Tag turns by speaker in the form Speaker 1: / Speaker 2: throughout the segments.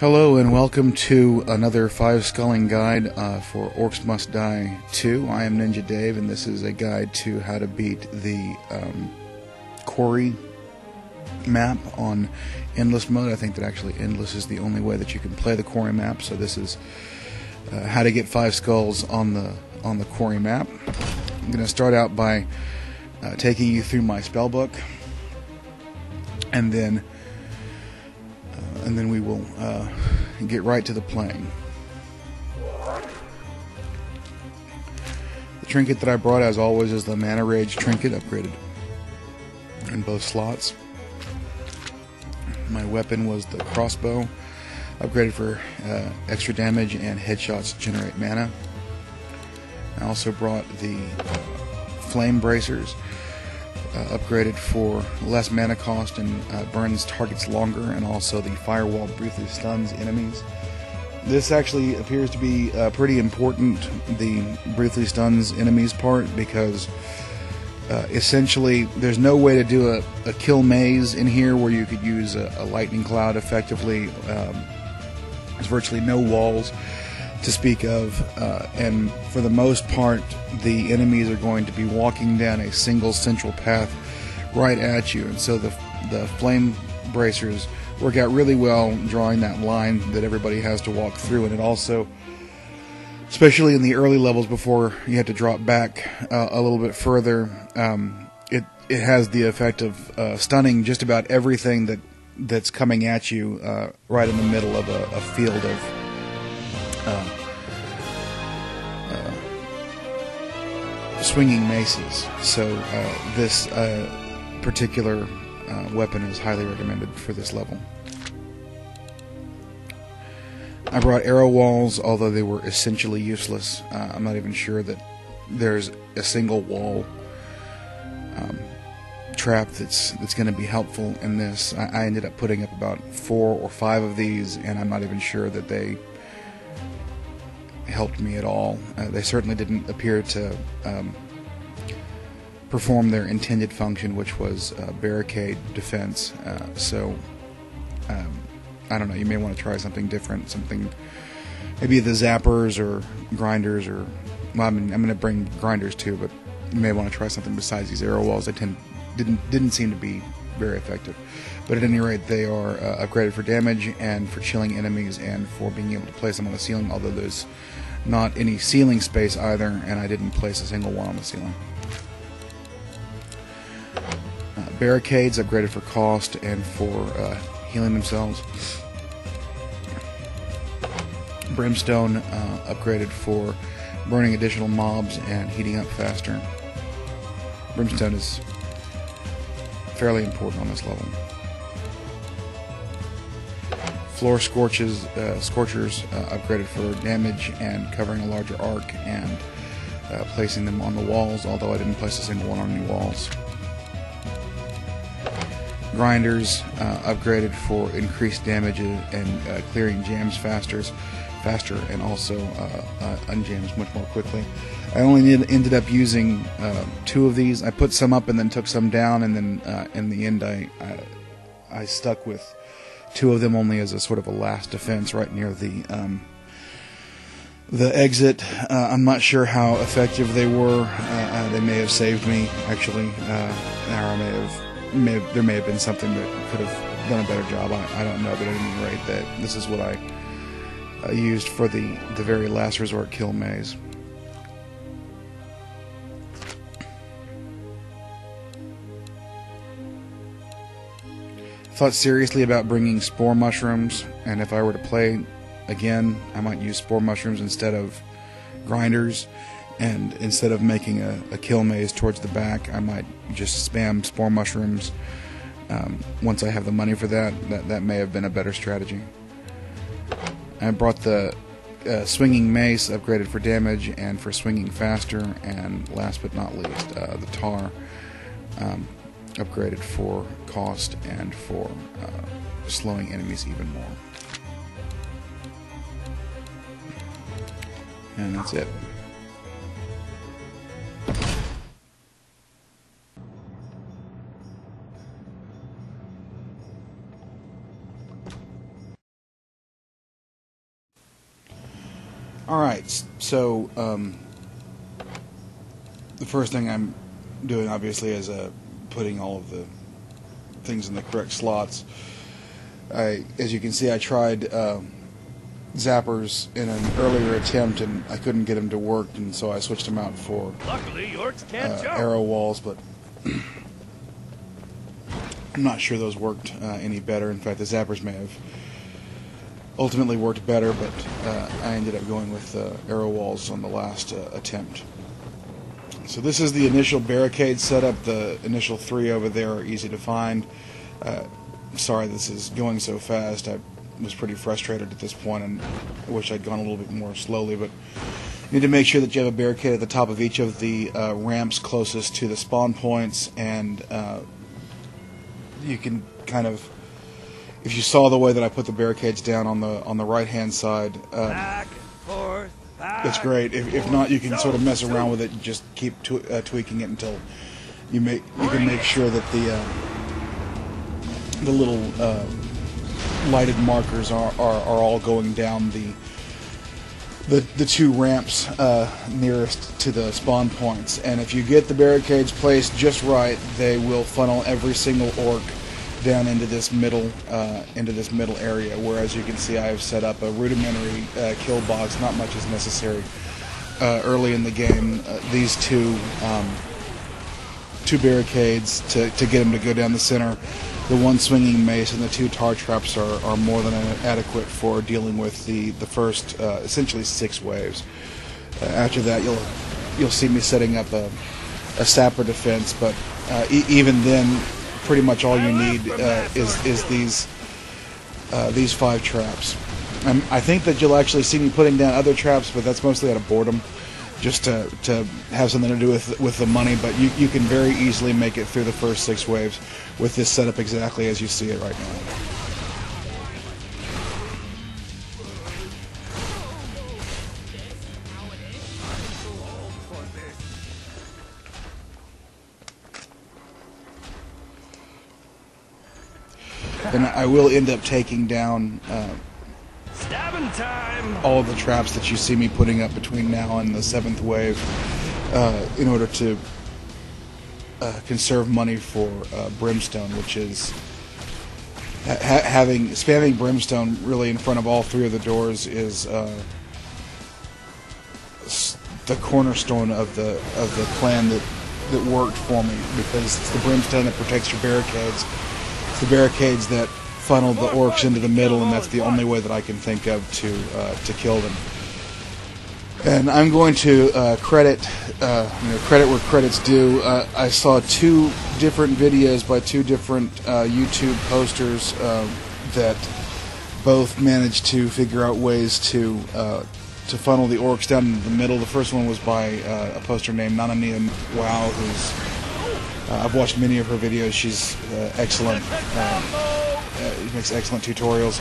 Speaker 1: Hello and welcome to another 5 sculling guide for Orcs Must Die 2. I am Ninja Dave, and this is a guide to how to beat the Quarry map on endless mode. I think that actually endless is the only way that you can play the Quarry map, so this is how to get 5 skulls on the Quarry map. I'm going to start out by taking you through my spellbook, and then we will get right to the playing. The trinket that I brought, as always, is the Mana Rage trinket, upgraded in both slots. My weapon was the crossbow, upgraded for extra damage and headshots generate mana. I also brought the flame bracers, upgraded for less mana cost and burns targets longer, and also the firewall briefly stuns enemies. This actually appears to be pretty important, the briefly stuns enemies part, because essentially there's no way to do a kill maze in here where you could use a lightning cloud effectively. There's virtually no walls to speak of, and for the most part the enemies are going to be walking down a single central path right at you, and so the flame bracers work out really well drawing that line that everybody has to walk through. And it also, especially in the early levels before you have to drop back a little bit further, it has the effect of stunning just about everything that's coming at you right in the middle of a field of swinging maces. So this particular weapon is highly recommended for this level. I brought arrow walls, although they were essentially useless. I'm not even sure that there's a single wall trap that's going to be helpful in this. I ended up putting up about 4 or 5 of these, and I'm not even sure that they helped me at all. They certainly didn't appear to perform their intended function, which was barricade defense. So I don't know, you may want to try something different, something, maybe the zappers or grinders, or, well, I mean, I'm going to bring grinders too, but you may want to try something besides these arrow walls. They didn't seem to be very effective. But at any rate, they are upgraded for damage and for chilling enemies and for being able to place them on the ceiling, although there's not any ceiling space either, and I didn't place a single one on the ceiling. Barricades upgraded for cost and for healing themselves. Brimstone upgraded for burning additional mobs and heating up faster. Brimstone is fairly important on this level. Floor scorchers upgraded for damage and covering a larger arc and placing them on the walls, although I didn't place a single one on any walls. Grinders upgraded for increased damage and clearing jams faster, and also unjams much more quickly. I only ended up using 2 of these. I put some up and then took some down, and then in the end I stuck with 2 of them only as a sort of a last defense right near the exit. I'm not sure how effective they were. They may have saved me, actually, or there may have been something that could have done a better job. I don't know, but at any rate, this is what I used for the very last resort kill maze. Thought seriously about bringing spore mushrooms, and if I were to play again, I might use spore mushrooms instead of grinders. And instead of making a kill maze towards the back, I might just spam spore mushrooms once I have the money for that. That may have been a better strategy. I brought the swinging mace, upgraded for damage and for swinging faster, and last but not least, the tar, upgraded for cost and for slowing enemies even more. And that's it. Alright, so the first thing I'm doing, obviously, is putting all of the things in the correct slots. As you can see, I tried zappers in an earlier attempt, and I couldn't get them to work, and so I switched them out for
Speaker 2: Luckily, Orcs can't jump.
Speaker 1: arrow walls, but I'm not sure those worked any better. In fact, the zappers may have ultimately worked better, but I ended up going with arrow walls on the last attempt. So this is the initial barricade setup. The initial 3 over there are easy to find. Sorry this is going so fast. I was pretty frustrated at this point, and I wish I'd gone a little bit more slowly, but you need to make sure that you have a barricade at the top of each of the ramps closest to the spawn points, and you can kind of, if you saw the way that I put the barricades down on the right hand side,
Speaker 2: Back and forth,
Speaker 1: it's great. If not, you can sort of mess around with it and just keep tweaking it until you can make sure that the little lighted markers are all going down the 2 ramps nearest to the spawn points. And if you get the barricades placed just right, they will funnel every single orc down into this middle area. Whereas you can see, I have set up a rudimentary kill box. Not much is necessary early in the game. These two barricades to get them to go down the center. The 1 swinging mace and the 2 tar traps are more than adequate for dealing with the first essentially 6 waves. After that, you'll see me setting up a sapper defense, but even then, pretty much all you need is these 5 traps. I think that you'll actually see me putting down other traps, but that's mostly out of boredom, just to have something to do with the money. But you can very easily make it through the first 6 waves with this setup exactly as you see it right now. And I will end up taking down
Speaker 2: stabbing time.
Speaker 1: all of the traps that you see me putting up between now and the 7th wave in order to conserve money for brimstone, which is spamming brimstone really in front of all 3 of the doors is the cornerstone of the plan that worked for me, because it's the brimstone that protects your barricades. It's the barricades that funnel the orcs into the middle, and that's the only way that I can think of to kill them. And I'm going to credit where credit's due. I saw 2 different videos by 2 different YouTube posters that both managed to figure out ways to funnel the orcs down into the middle. The first one was by a poster named Nanania Wow, who's I've watched many of her videos. She's excellent. Makes excellent tutorials.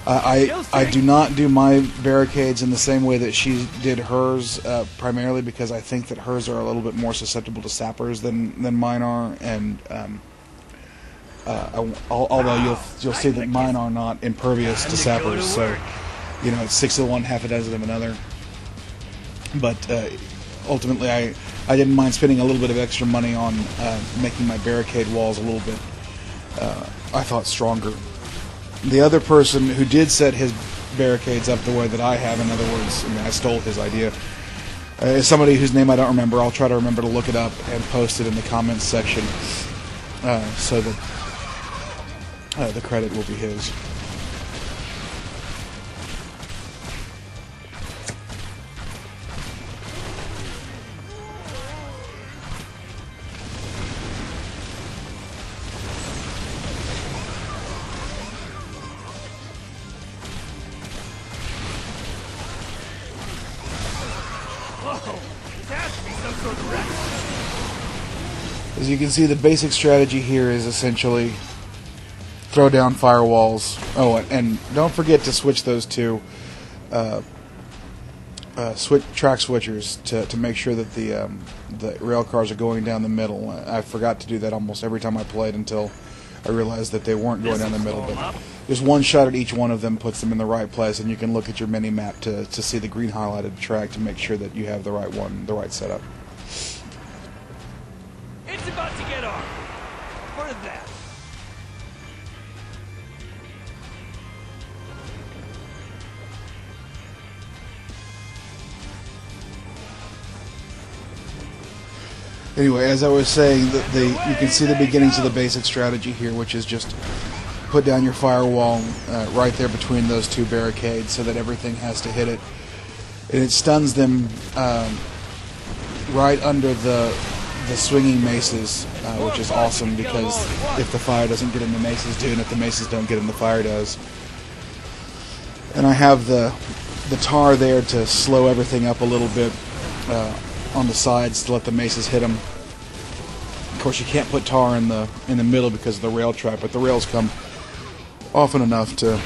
Speaker 1: I do not do my barricades in the same way that she did hers, primarily because I think that hers are a little bit more susceptible to sappers than mine are, and although you'll see that mine are not impervious to sappers, so it's 6 of one, half a dozen of another. But ultimately, I didn't mind spending a little bit of extra money on making my barricade walls a little bit, I thought, stronger. The other person who did set his barricades up the way that I have, in other words, I stole his idea, is somebody whose name I don't remember. I'll try to remember to look it up and post it in the comments section so that the credit will be his. As you can see, the basic strategy here is essentially throw down firewalls. Oh, and don't forget to switch those to track switchers to make sure that the rail cars are going down the middle. I forgot to do that almost every time I played until I realized that they weren't going down the middle, but just one shot at each one of them puts them in the right place, and you can look at your mini-map to see the green highlighted track to make sure that you have the right one, the right setup.
Speaker 2: It's about to get on. For that.
Speaker 1: Anyway, as I was saying, you can see the beginnings of the basic strategy here, which is just put down your firewall right there between those two barricades so that everything has to hit it. And it stuns them right under the swinging maces, which is awesome because if the fire doesn't get in, the maces do, and if the maces don't get in, the fire does. And I have the tar there to slow everything up a little bit on the sides to let the maces hit them. Of course, you can't put tar in the middle because of the rail track, but the rails come often enough to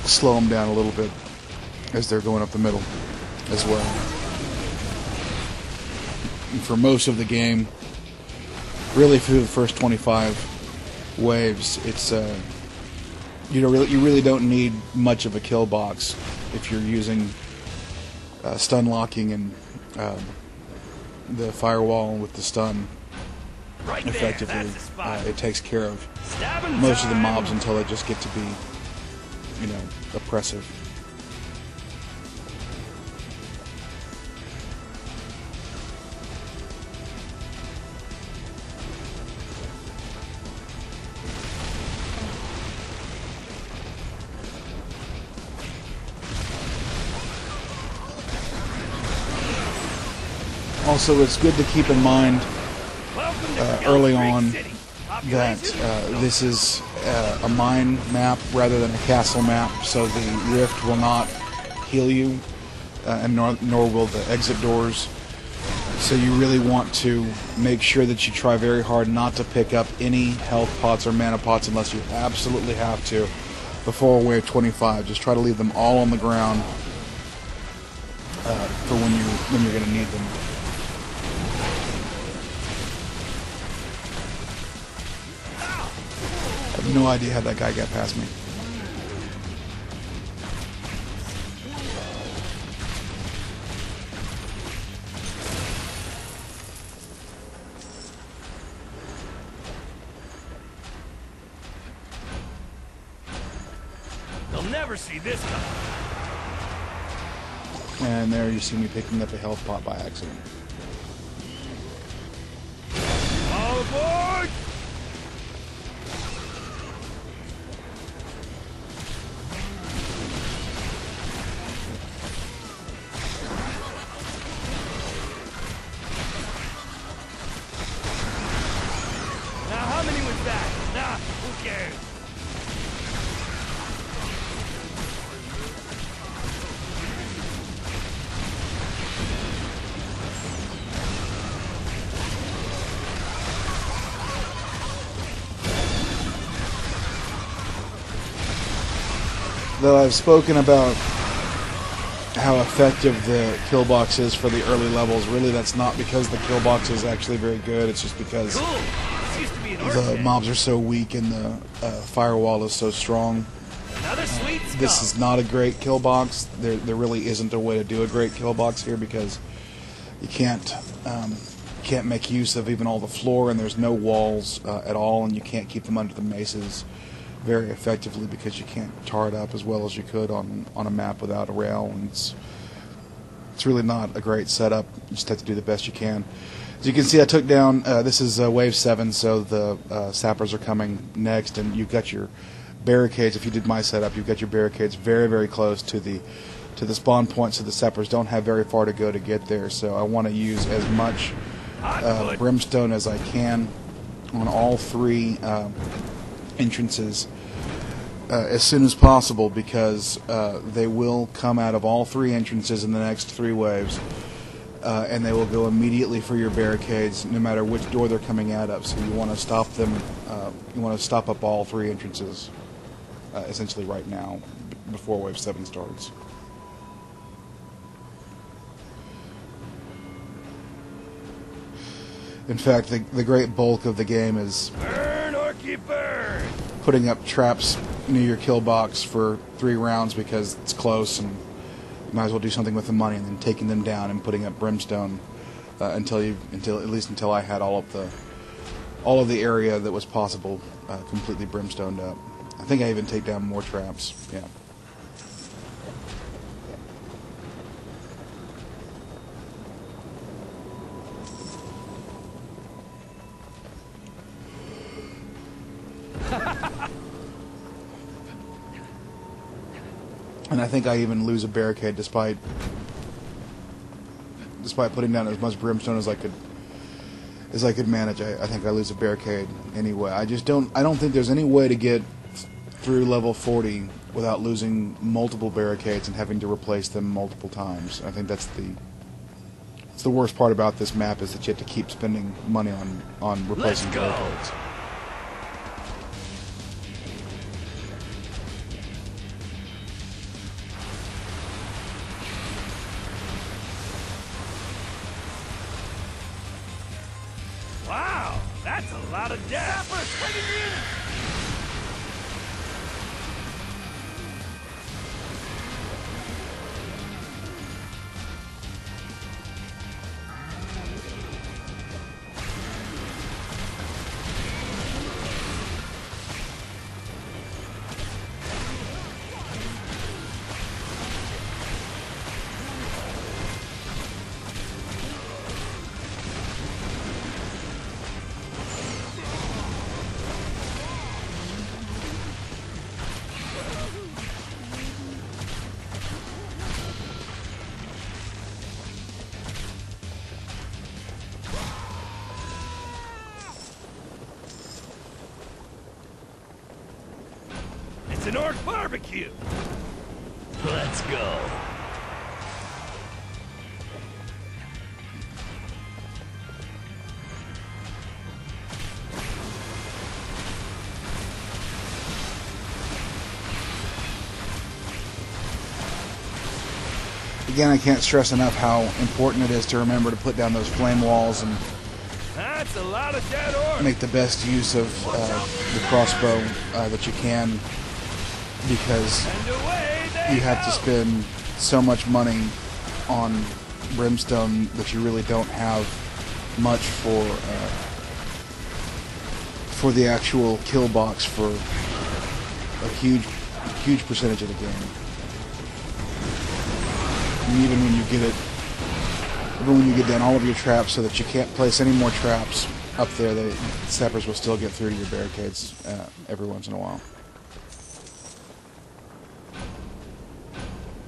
Speaker 1: slow them down a little bit as they're going up the middle as well. And for most of the game, really through the first 25 waves, it's you really don't need much of a kill box if you're using stun locking and the firewall with the stun effectively. It takes care of most of the mobs until they just get to be, oppressive. Also, it's good to keep in mind early on that this is a mine map rather than a castle map, so the rift will not heal you, and nor will the exit doors. So you really want to make sure that you try very hard not to pick up any health pots or mana pots unless you absolutely have to before wave 25. Just try to leave them all on the ground for when you're going to need them. I have no idea how that guy got past me.
Speaker 2: They'll never see this coming.
Speaker 1: And there you see me picking up a health pot by accident.
Speaker 2: All aboard! How many was that? Nah, who cares?
Speaker 1: Though I've spoken about how effective the kill box is for the early levels, really that's not because the kill box is actually very good, it's just because the mobs are so weak and the firewall is so strong. This is not a great kill box. There really isn't a way to do a great kill box here because you can't make use of even all the floor, and there's no walls at all, and you can't keep them under the maces very effectively because you can't tar it up as well as you could on a map without a rail, and it's really not a great setup. You just have to do the best you can. As you can see, I took down, this is wave 7, so the sappers are coming next, and you've got your barricades. If you did my setup, you've got your barricades very, very close to the spawn point, so the sappers don't have very far to go to get there. So I want to use as much brimstone as I can on all three entrances as soon as possible, because they will come out of all three entrances in the next 3 waves, and they will go immediately for your barricades no matter which door they're coming out of. So you want to stop them, you want to stop up all 3 entrances essentially right now before wave 7 starts. In fact, the great bulk of the game is
Speaker 2: Orky burn!
Speaker 1: putting up traps near your kill box for 3 rounds because it's close and you might as well do something with the money, and then taking them down and putting up brimstone until I had all of the area that was possible completely brimstoned up. I think I even take down more traps. Yeah. And I think I even lose a barricade despite putting down as much brimstone as I could manage. I think I lose a barricade anyway. I don't think there's any way to get through level 40 without losing multiple barricades and having to replace them multiple times. I think it's the worst part about this map, is that you have to keep spending money on replacing barricades.
Speaker 2: Wow, that's a lot of death! Sappers, hanging in! It's an orc barbecue! Let's go!
Speaker 1: Again, I can't stress enough how important it is to remember to put down those flame walls and
Speaker 2: That's a lot of dead orcs!
Speaker 1: make the best use of the crossbow that you can, because
Speaker 2: And away they
Speaker 1: you have to
Speaker 2: go.
Speaker 1: spend so much money on brimstone that you really don't have much for the actual kill box for a huge percentage of the game. And even when you get down all of your traps so that you can't place any more traps up there, the sappers will still get through to your barricades every once in a while.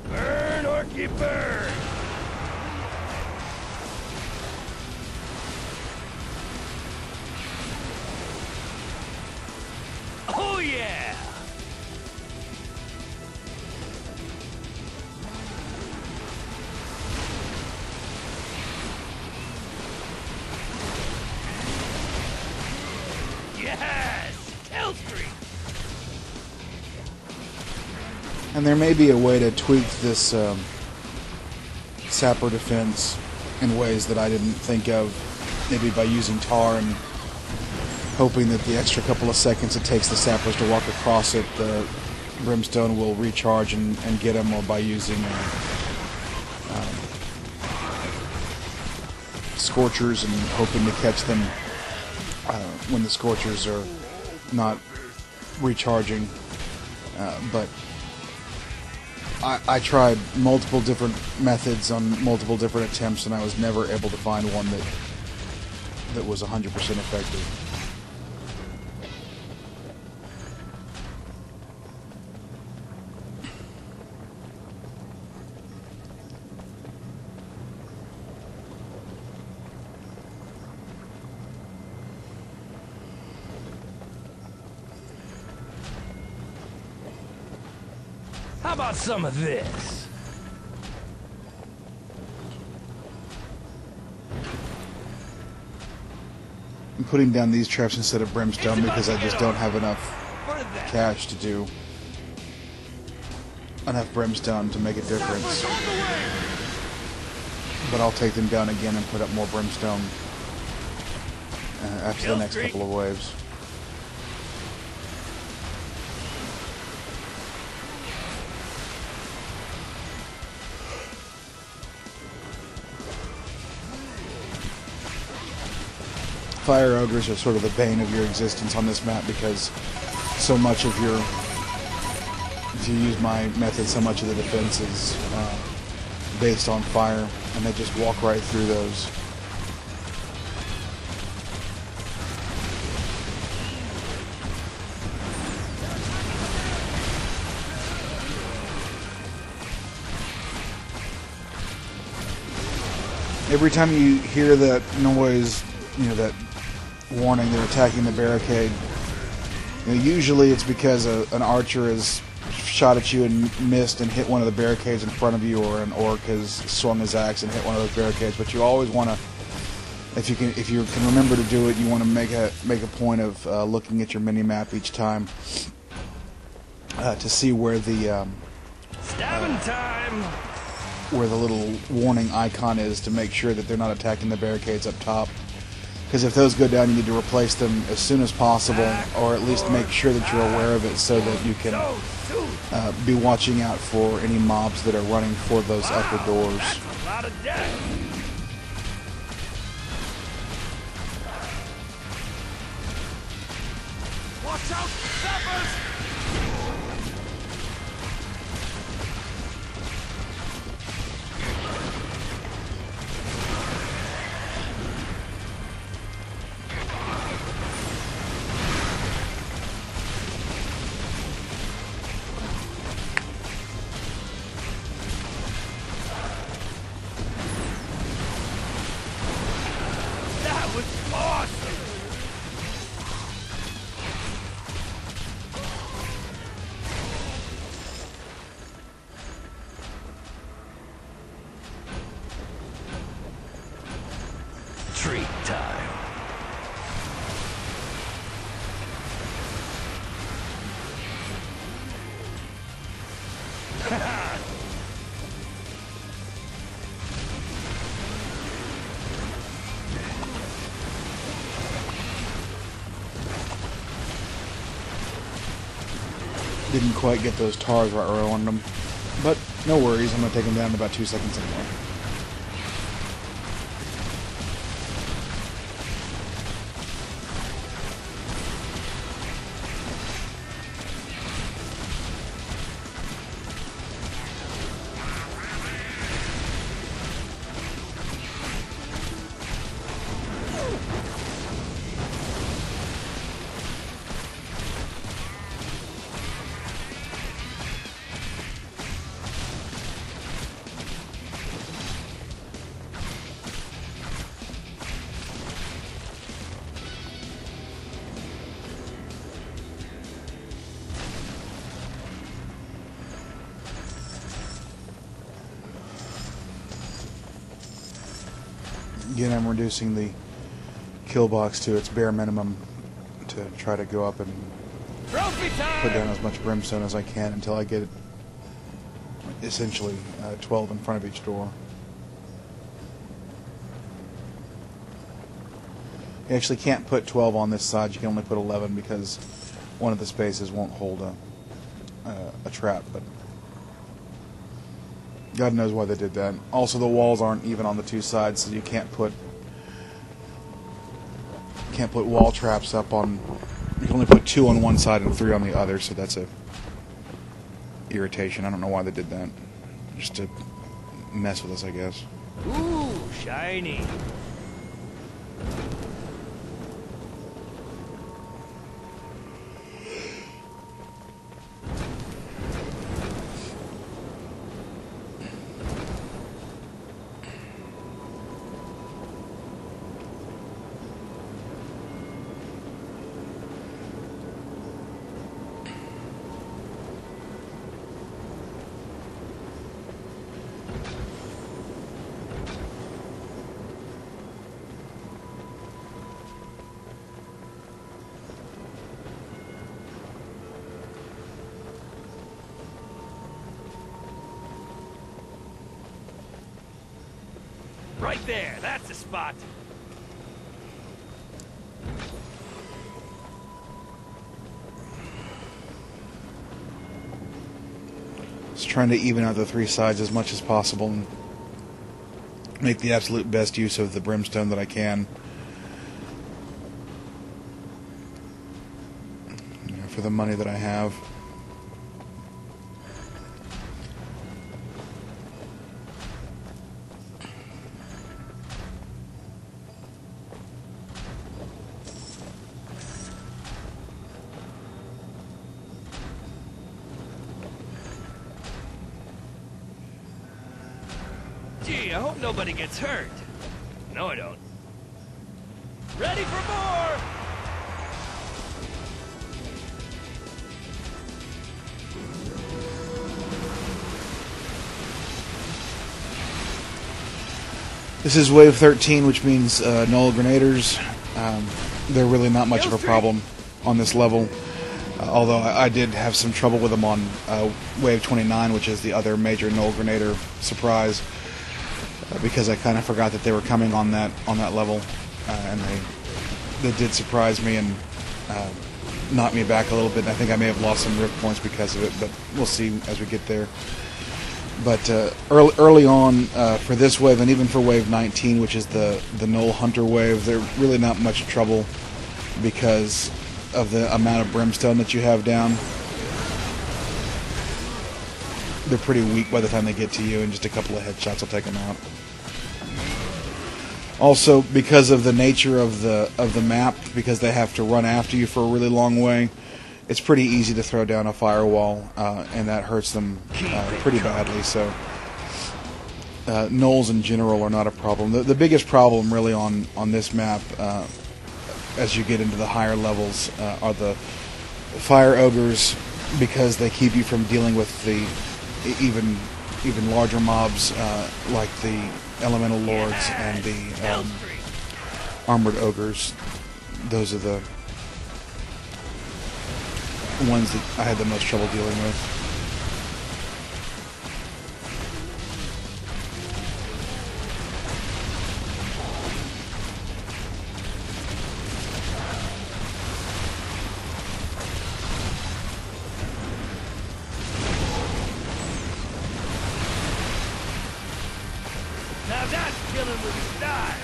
Speaker 2: Burn, Orky, burn! Oh yeah! Yes! Kill streak!
Speaker 1: And there may be a way to tweak this sapper defense in ways that I didn't think of, maybe by using tar and hoping that the extra couple of seconds it takes the sappers to walk across it, the brimstone will recharge and get them, or by using scorchers and hoping to catch them when the scorchers are not recharging. But I tried multiple different methods on multiple different attempts, and I was never able to find one that was 100% effective.
Speaker 2: How about some of this?
Speaker 1: I'm putting down these traps instead of brimstone because I just don't have enough
Speaker 2: For that.
Speaker 1: cash to do enough brimstone to make a difference. But I'll take them down again and put up more brimstone after the next couple of waves. fire ogres are sort of the bane of your existence on this map because so much of your, if you use my method, so much of the defense is based on fire, and they just walk right through those. Every time you hear that noise, that warning they're attacking the barricade, usually it's because an archer has shot at you and missed and hit one of the barricades in front of you, or an orc has swung his axe and hit one of those barricades. But you always want to, if you can remember to do it, you want to make a point of looking at your mini map each time to see where the
Speaker 2: stabbing time.
Speaker 1: Where the little warning icon is, to make sure that they're not attacking the barricades up top. Because if those go down, you need to replace them as soon as possible, or at least make sure that you're aware of it so that you can be watching out for any mobs that are running for those upper doors.
Speaker 2: That's a lot of death. Watch out, sappers! Treat time.
Speaker 1: Didn't quite get those tars right where I wanted them, but no worries, I'm going to take them down in about 2 seconds anymore. Again, I'm reducing the kill box to its bare minimum to try to go up and put down as much brimstone as I can until I get essentially 12 in front of each door. You actually can't put 12 on this side, you can only put 11 because one of the spaces won't hold a trap, but God knows why they did that. Also, the walls aren't even on the two sides, so you can't put wall traps up on. You can only put 2 on one side and 3 on the other, so that's a irritation. I don't know why they did that. Just to mess with us, I guess.
Speaker 2: Ooh, shiny. Right there, that's the spot.
Speaker 1: Just trying to even out the 3 sides as much as possible and make the absolute best use of the brimstone that I can. for the money that I have.
Speaker 2: Gee, I hope nobody gets hurt. No, I don't. Ready for more!
Speaker 1: This is wave 13, which means null grenaders. They're really not much of a problem on this level. Although I did have some trouble with them on wave 29, which is the other major null grenader surprise, because I kind of forgot that they were coming on that level, and they did surprise me and knock me back a little bit. And I think I may have lost some rift points because of it, but we'll see as we get there. But early on for this wave, and even for wave 19, which is the null hunter wave, they're really not much trouble because of the amount of brimstone that you have down. They're pretty weak by the time they get to you, and just a couple of headshots will take them out. Also, because of the nature of the map, because they have to run after you for a really long way, it's pretty easy to throw down a firewall, and that hurts them pretty badly. So nulls in general are not a problem. The biggest problem really on this map, as you get into the higher levels, are the fire ogres, because they keep you from dealing with the even larger mobs like the elemental lords and the armored ogres. Those are the ones that I had the most trouble dealing with.
Speaker 2: Now that's killing with style.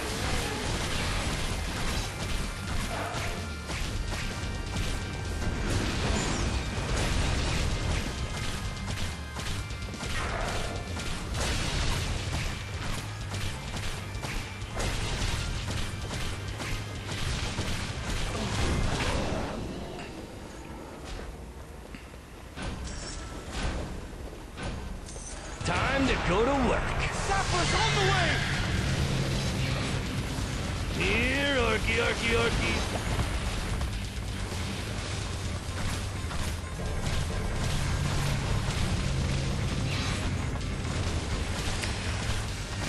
Speaker 2: Time to go to work. Sappers on the way! Here, Orky, Orky, Orky.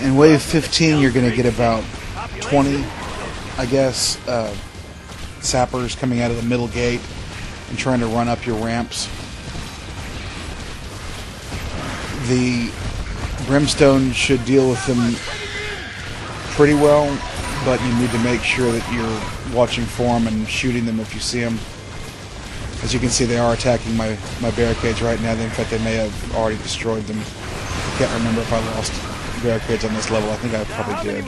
Speaker 1: In wave 15, you're going to get about 20, I guess, sappers coming out of the middle gate and trying to run up your ramps. The brimstone should deal with them pretty well, but you need to make sure that you're watching for them and shooting them if you see them. As you can see, they are attacking my barricades right now. In fact, they may have already destroyed them. I can't remember if I lost barricades on this level. I think I probably did.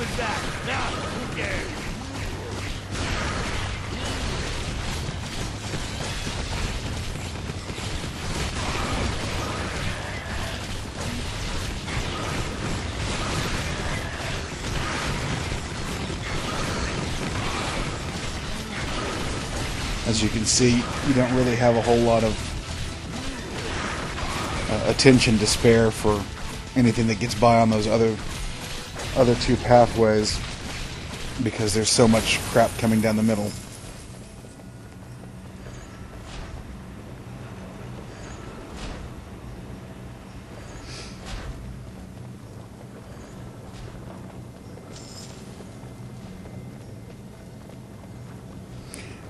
Speaker 1: As you can see, you don't really have a whole lot of attention to spare for anything that gets by on those other two pathways, because there's so much crap coming down the middle.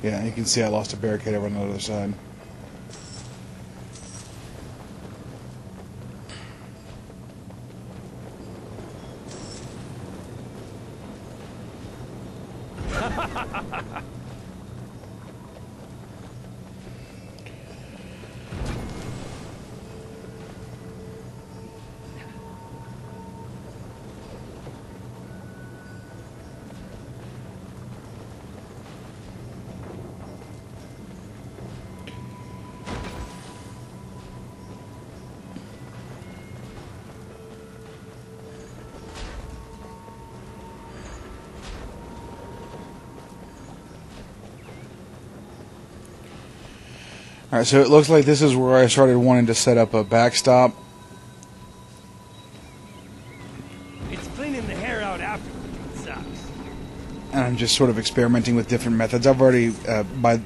Speaker 1: Yeah, you can see I lost a barricade over on the other side. Alright, so it looks like this is where I started wanting to set up a backstop.
Speaker 2: It's cleaning the hair out afterwards. It sucks.
Speaker 1: And I'm just sort of experimenting with different methods. I've already, by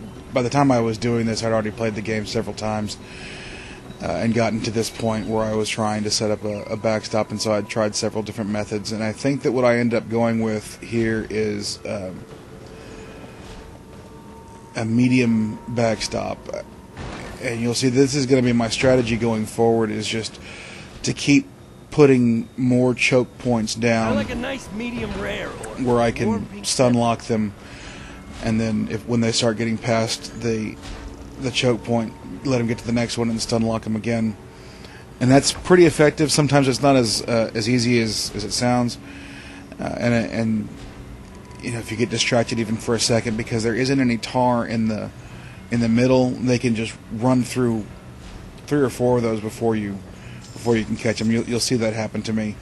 Speaker 1: the time I was doing this, I'd already played the game several times and gotten to this point where I was trying to set up a backstop, and so I'd tried several different methods. And I think that what I end up going with here is a medium backstop. And you'll see this is going to be my strategy going forward, is just to keep putting more choke points down.
Speaker 2: I like a nice medium rare,
Speaker 1: where I can stun lock them, and then when they start getting past the choke point, let them get to the next one and stun lock them again. And that's pretty effective. Sometimes it's not as easy as it sounds, and you know, if you get distracted even for a second because there isn't any tar in the middle, they can just run through 3 or 4 of those before you can catch them. You'll see that happen to me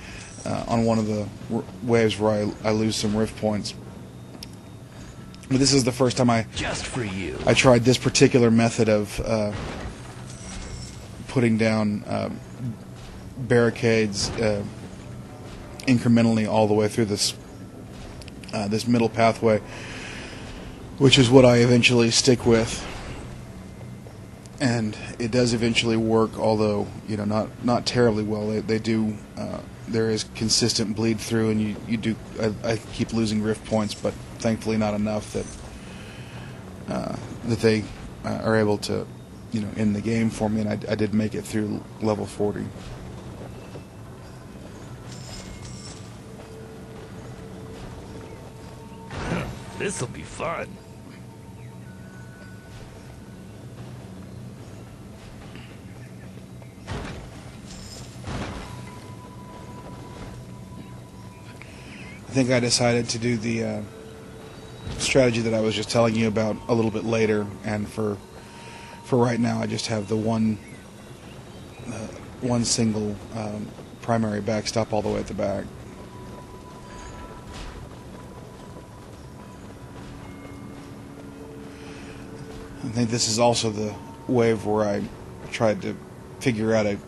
Speaker 1: on one of the waves where I lose some rift points. But this is the first time I tried this particular method of putting down barricades incrementally all the way through this middle pathway, which is what I eventually stick with. And it does eventually work, although, you know, not terribly well. They do. There is consistent bleed through, and you do. I keep losing rift points, but thankfully not enough that they are able to, you know, end the game for me. And I did make it through level 40.
Speaker 2: This'll be fun.
Speaker 1: I think I decided to do the strategy that I was just telling you about a little bit later, and for right now I just have the one single primary backstop all the way at the back. I think this is also the wave where I tried to figure out a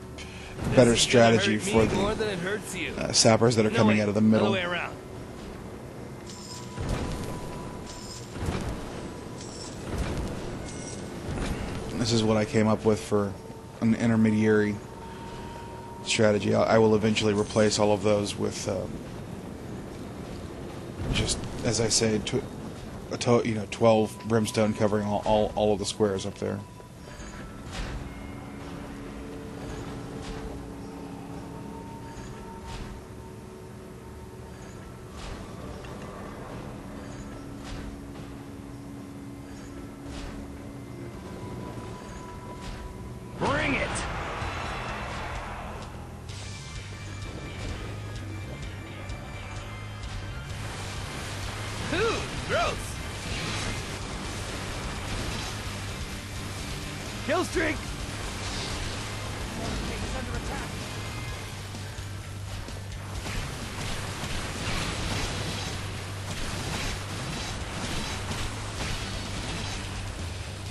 Speaker 1: better strategy for the sappers that are coming out of the middle. This is what I came up with for an intermediary strategy. I will eventually replace all of those with just, as I say, 12 brimstone covering all of the squares up there.
Speaker 2: Bring it! Ooh, gross! Kill streak!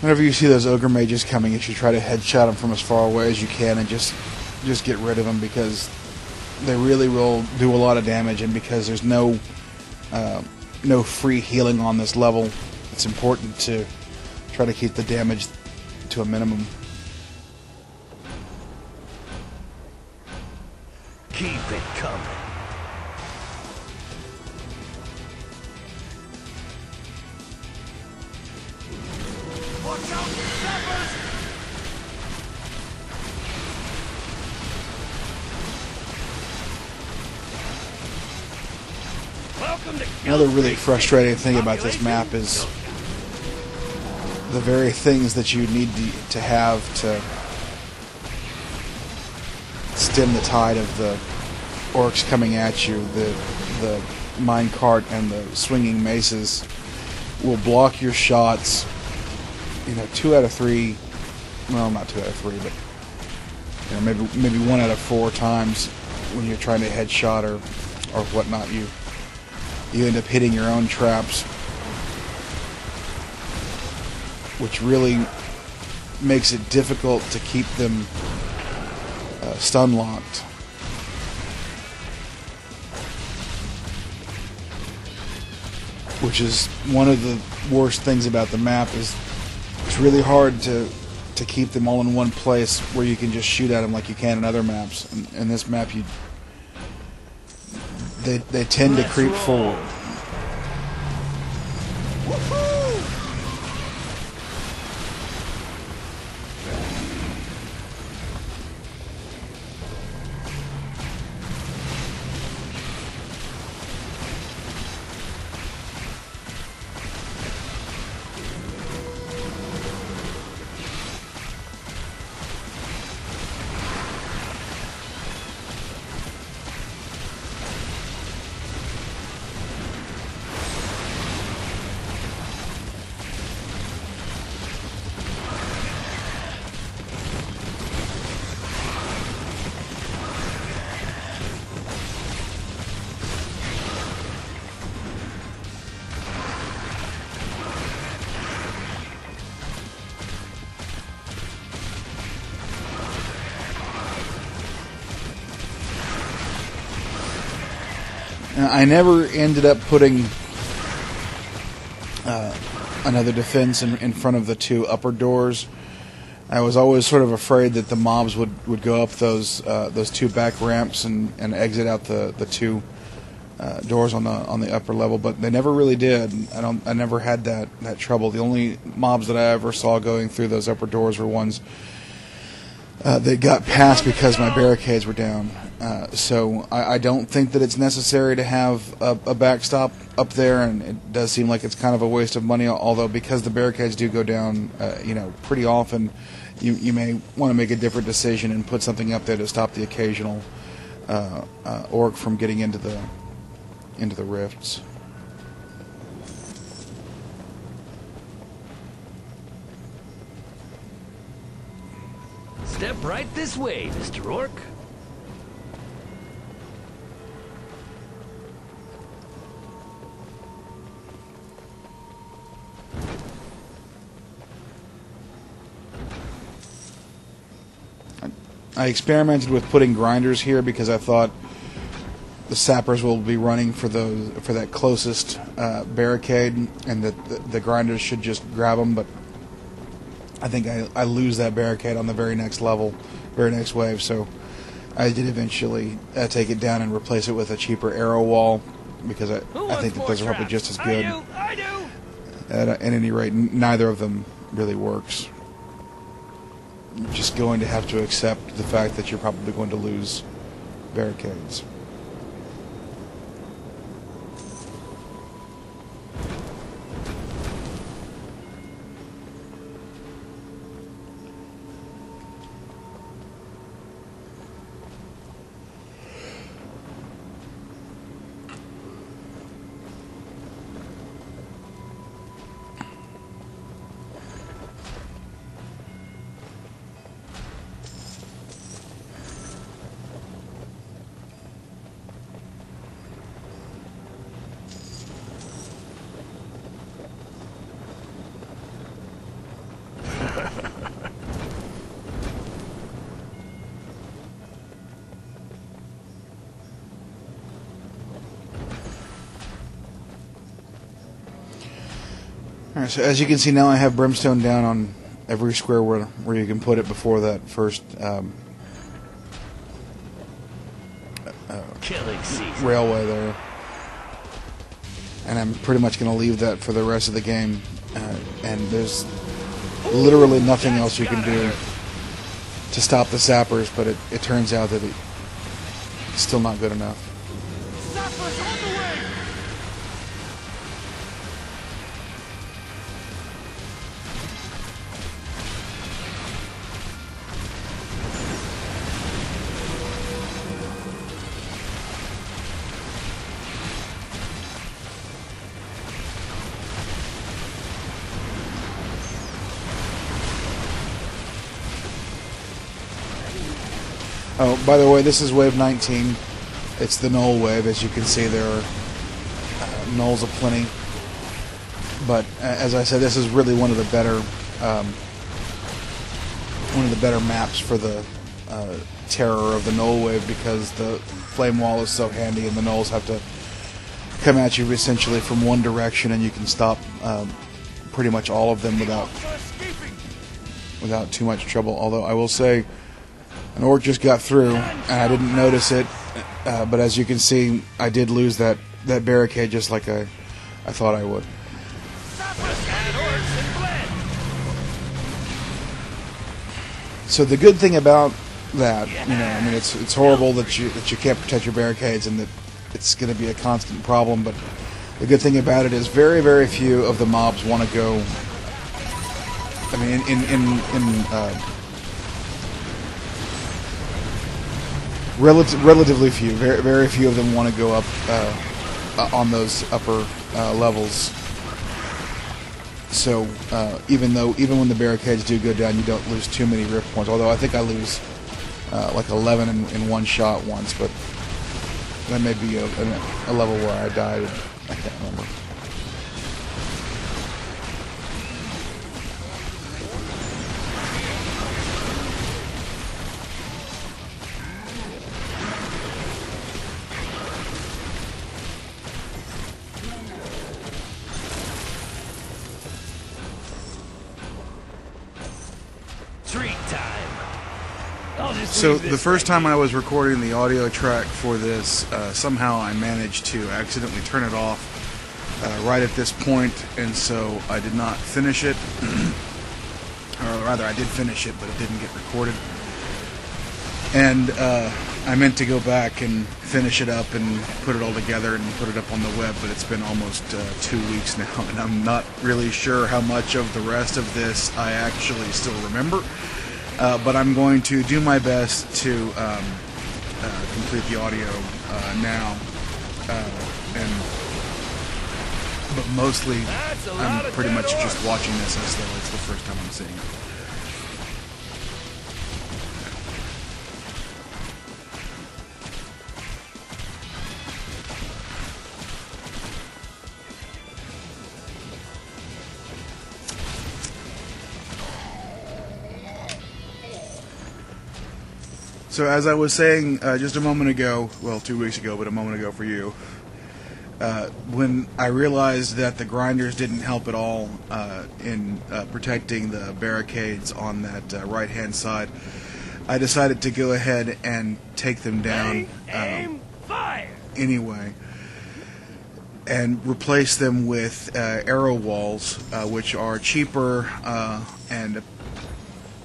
Speaker 1: Whenever you see those ogre mages coming, you should try to headshot them from as far away as you can and just get rid of them, because they really will do a lot of damage, and because there's no free healing on this level, it's important to try to keep the damage to a minimum.
Speaker 2: Keep it coming. Watch out, sappers! Welcome to
Speaker 1: Another really frustrating thing about this map is the very things that you need to have to stem the tide of the orcs coming at you. The minecart and the swinging maces will block your shots. You know, 2 out of 3. Well, not 2 out of 3, but you know, maybe 1 out of 4 times when you're trying to headshot or whatnot, you end up hitting your own traps, which really makes it difficult to keep them stun locked. Which is one of the worst things about the map. Is it's really hard to keep them all in one place where you can just shoot at them like you can in other maps. In this map, they tend to creep forward. I never ended up putting another defense in front of the two upper doors. I was always sort of afraid that the mobs would go up those two back ramps and exit out the two doors on the upper level, but they never really did. I never had that trouble. The only mobs that I ever saw going through those upper doors were ones that got past because my barricades were down. So I don't think that it's necessary to have a backstop up there, and it does seem like it's kind of a waste of money, although because the barricades do go down pretty often, you may want to make a different decision and put something up there to stop the occasional orc from getting into the rifts.
Speaker 2: Step right this way, Mr. Orc.
Speaker 1: I experimented with putting grinders here because I thought the sappers will be running for that closest barricade, and that the grinders should just grab them. But I think I lose that barricade on the very next level, very next wave. So I did eventually take it down and replace it with a cheaper arrow wall, because I think that those are probably just as good.
Speaker 2: I do.
Speaker 1: At any rate, neither of them really works. You're just going to have to accept the fact that you're probably going to lose barricades. Alright, so as you can see now, I have brimstone down on every square where you can put it before that first
Speaker 2: Killing season.
Speaker 1: railway there. And I'm pretty much going to leave that for the rest of the game. And there's literally nothing else you can do to stop the sappers, but it turns out that it's still not good enough.
Speaker 2: Sappers on the way!
Speaker 1: Oh, by the way, this is wave 19. It's the null wave. As you can see, there are nulls aplenty. But as I said, this is really one of the better one of the better maps for the terror of the Knoll Wave, because the flame wall is so handy and the Knolls have to come at you essentially from one direction, and you can stop pretty much all of them without too much trouble. Although I will say, an Orc just got through and I didn't notice it, but as you can see, I did lose that barricade just like I thought I would. So the good thing about that, you know, I mean, it's horrible that you can't protect your barricades and that it's going to be a constant problem, but the good thing about it is very, very few of the mobs want to go. I mean, relatively few, very, very few of them want to go up on those upper levels. So even when the barricades do go down, you don't lose too many rip points. Although I think I lose like 11 in one shot once, but that may be a level where I died. I can't remember. So the first time I was recording the audio track for this, somehow I managed to accidentally turn it off right at this point, and so I did not finish it. Or rather, I did finish it, but it didn't get recorded. And I meant to go back and finish it up and put it all together and put it up on the web, but it's been almost 2 weeks now, and I'm not really sure how much of the rest of this I actually still remember. But I'm going to do my best to complete the audio now, but mostly I'm pretty much just watching this as though it's the first time I'm seeing it. So as I was saying just a moment ago, well, 2 weeks ago, but a moment ago for you, when I realized that the grinders didn't help at all in protecting the barricades on that right-hand side, I decided to go ahead and take them down anyway, and replace them with arrow walls, which are cheaper and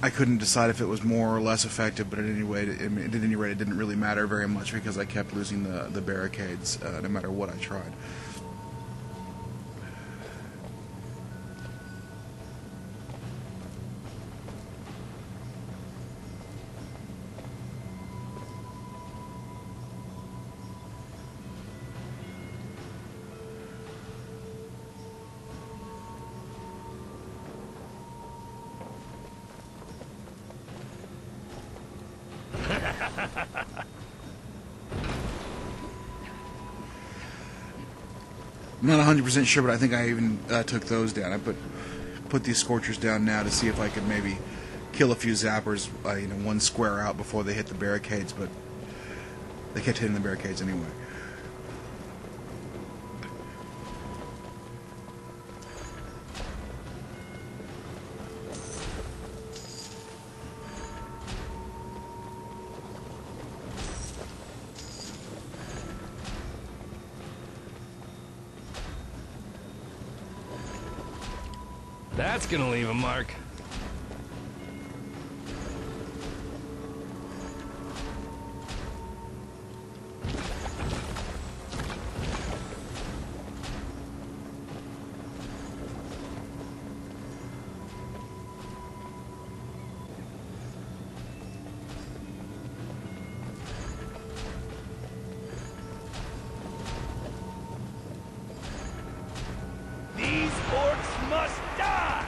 Speaker 1: I couldn't decide if it was more or less effective, but at any rate, it didn't really matter very much because I kept losing the barricades no matter what I tried. I'm not 100% sure, but I think I even took those down. I put these scorchers down now to see if I could maybe kill a few zappers, one square out before they hit the barricades, but they kept hitting the barricades anyway.
Speaker 2: That's gonna leave a mark. These orcs must die!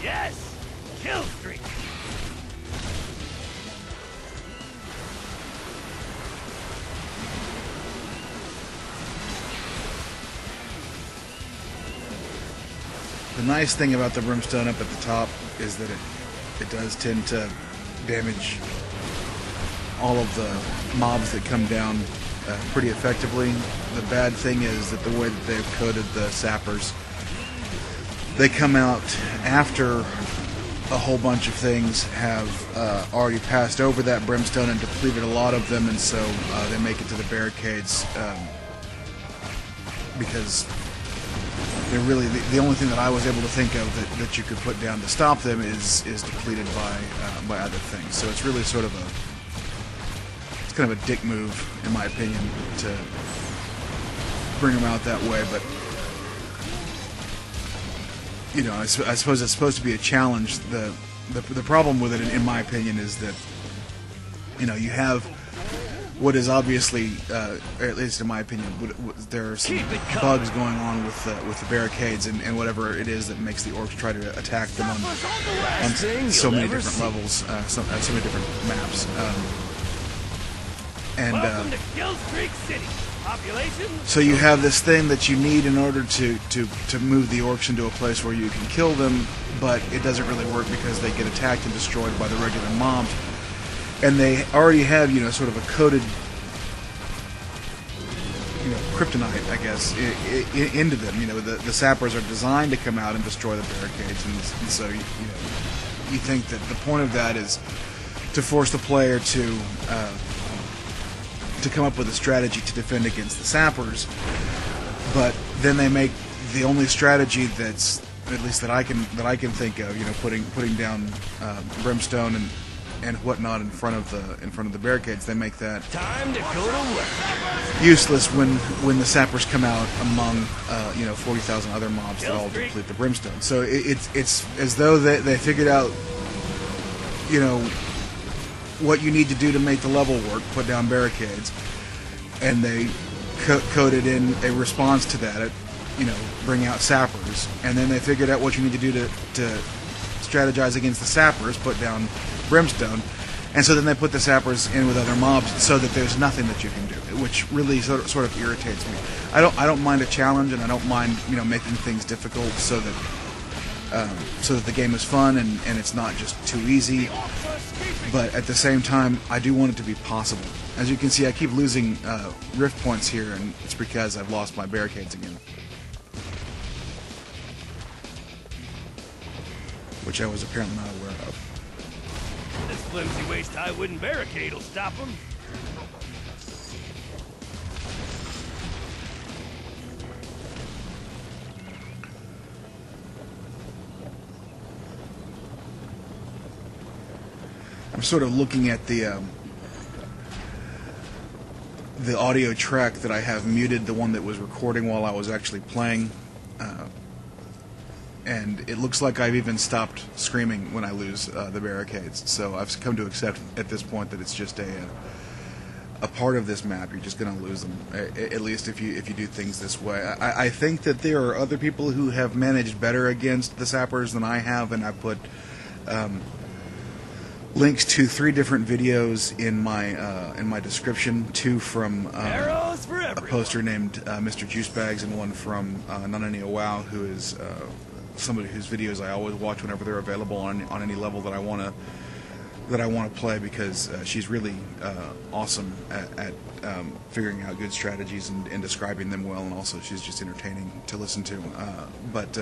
Speaker 2: Yes! Kill streak!
Speaker 1: the nice thing about the brimstone up at the top is that it does tend to damage all of the mobs that come down pretty effectively. The bad thing is that the way that they've coded the sappers, they come out after a whole bunch of things have already passed over that brimstone and depleted a lot of them, and so they make it to the barricades because they're really the only thing that I was able to think of that you could put down to stop them is depleted by other things. So it's really sort of it's kind of a dick move, in my opinion, to bring them out that way. But you know, I suppose it's supposed to be a challenge. The problem with it, in my opinion, is that, you know, you have what is obviously, at least in my opinion, there are some bugs going on with the barricades and whatever it is that makes the orcs try to attack them on so many different levels, so many different maps.
Speaker 2: Welcome to Kill Streak City.
Speaker 1: So you have this thing that you need in order to move the orcs into a place where you can kill them, but it doesn't really work because they get attacked and destroyed by the regular mobs. And they already have, you know, sort of a coded, you know, kryptonite, I guess, into them. You know, the sappers are designed to come out and destroy the barricades, and so, you know, you think that the point of that is to force the player to come up with a strategy to defend against the sappers, but then they make the only strategy that's, at least that I can think of, you know, putting down brimstone and whatnot in front of the barricades. They make that
Speaker 2: time to go to work.
Speaker 1: Useless when the sappers come out among you know, 40,000 other mobs that all deplete the brimstone. So it's as though they figured out, you know, what you need to do to make the level work, put down barricades, and they coded in a response to that, you know, bring out sappers, and then they figured out what you need to do to strategize against the sappers, put down brimstone, and so then they put the sappers in with other mobs so that there's nothing that you can do, which really sort of irritates me. I don't mind a challenge, and I don't mind, you know, making things difficult so that the game is fun and it's not just too easy. But at the same time, I do want it to be possible. As you can see, I keep losing rift points here, and it's because I've lost my barricades again, which I was apparently not aware of.
Speaker 2: This flimsy waist-high wooden barricade will stop them.
Speaker 1: I'm sort of looking at the audio track that I have muted, the one that was recording while I was actually playing, and it looks like I've even stopped screaming when I lose the barricades. So I've come to accept at this point that it's just a part of this map. You're just going to lose them, at least if you do things this way. I think that there are other people who have managed better against the sappers than I have, and I put links to 3 different videos in my description, 2 from a poster named Mr. Juicebags, and 1 from Nanania Wow, who is somebody whose videos I always watch whenever they're available on any level that I want to play, because she's really awesome at figuring out good strategies and describing them well, and also she's just entertaining to listen to. But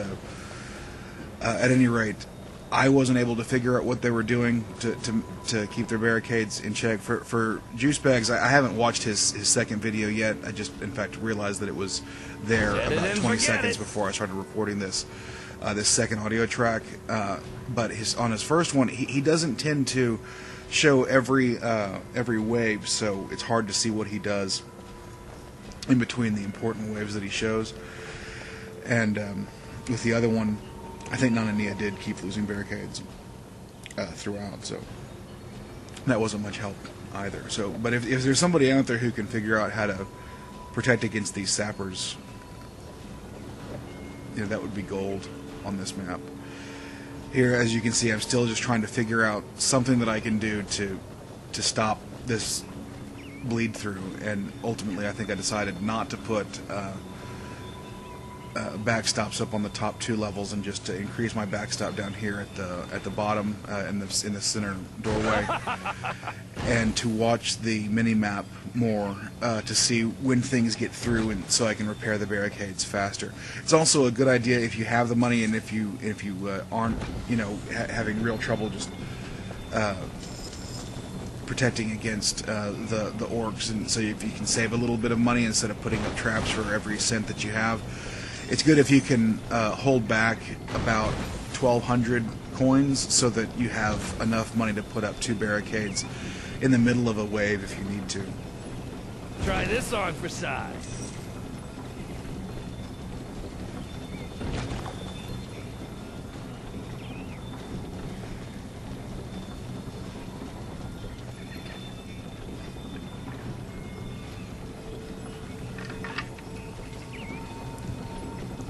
Speaker 1: at any rate, I wasn't able to figure out what they were doing to keep their barricades in check. For Juicebags, I haven't watched his second video yet. I just, in fact, realized that it was there about 20 seconds before I started recording this second audio track. But on his first one, he doesn't tend to show every wave, so it's hard to see what he does in between the important waves that he shows. And with the other one, I think Nanania did keep losing barricades throughout, so that wasn't much help either. So, but if there's somebody out there who can figure out how to protect against these sappers, you know, that would be gold on this map. Here, as you can see, I'm still just trying to figure out something that I can do to stop this bleed through, and ultimately I think I decided not to put backstops up on the top 2 levels, and just to increase my backstop down here at the bottom in the center doorway, and to watch the mini map more to see when things get through, and so I can repair the barricades faster. It's also a good idea if you have the money, and if you aren't having real trouble just protecting against the orcs, and so if you can save a little bit of money instead of putting up traps for every cent that you have. It's good if you can hold back about 1,200 coins so that you have enough money to put up 2 barricades in the middle of a wave if you need to.
Speaker 2: Try this on for size.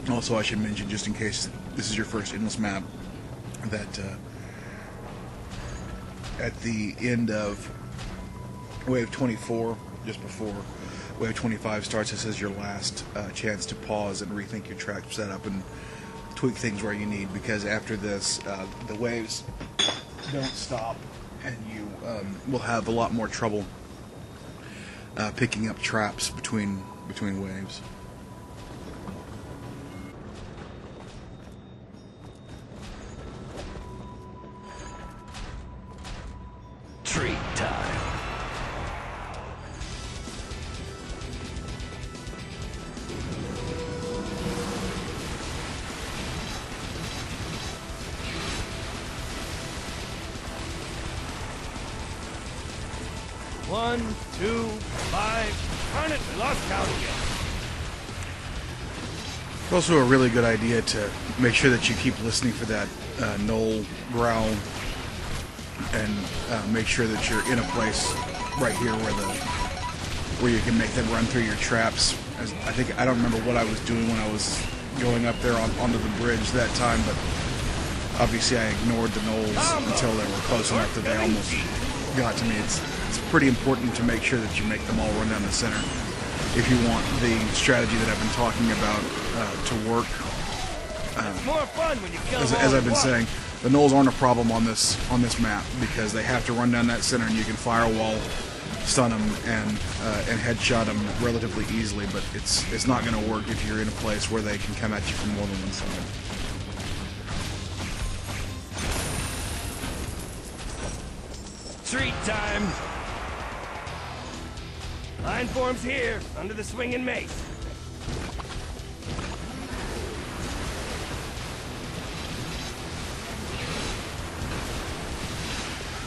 Speaker 1: Also, I should mention, just in case this is your first endless map, that at the end of wave 24, just before wave 25 starts, this is your last chance to pause and rethink your track setup and tweak things where you need, because after this, the waves don't stop, and you will have a lot more trouble picking up traps between waves.
Speaker 2: Treat time. One, two, 5. Darn it, we lost count again.
Speaker 1: It's also a really good idea to make sure that you keep listening for that gnoll growl, and make sure that you're in a place right here where you can make them run through your traps. I don't remember what I was doing when I was going up there onto the bridge that time, but obviously I ignored the gnolls until they were close enough that they almost got to me. It's pretty important to make sure that you make them all run down the center if you want the strategy that I've been talking about to work.
Speaker 2: It's more fun when you kill
Speaker 1: as I've been saying, the gnolls aren't a problem on this map, because they have to run down that center, and you can firewall, stun them, and headshot them relatively easily. But it's not going to work if you're in a place where they can come at you from more than one side.
Speaker 2: Treat time. Line forms here, under the swinging mace.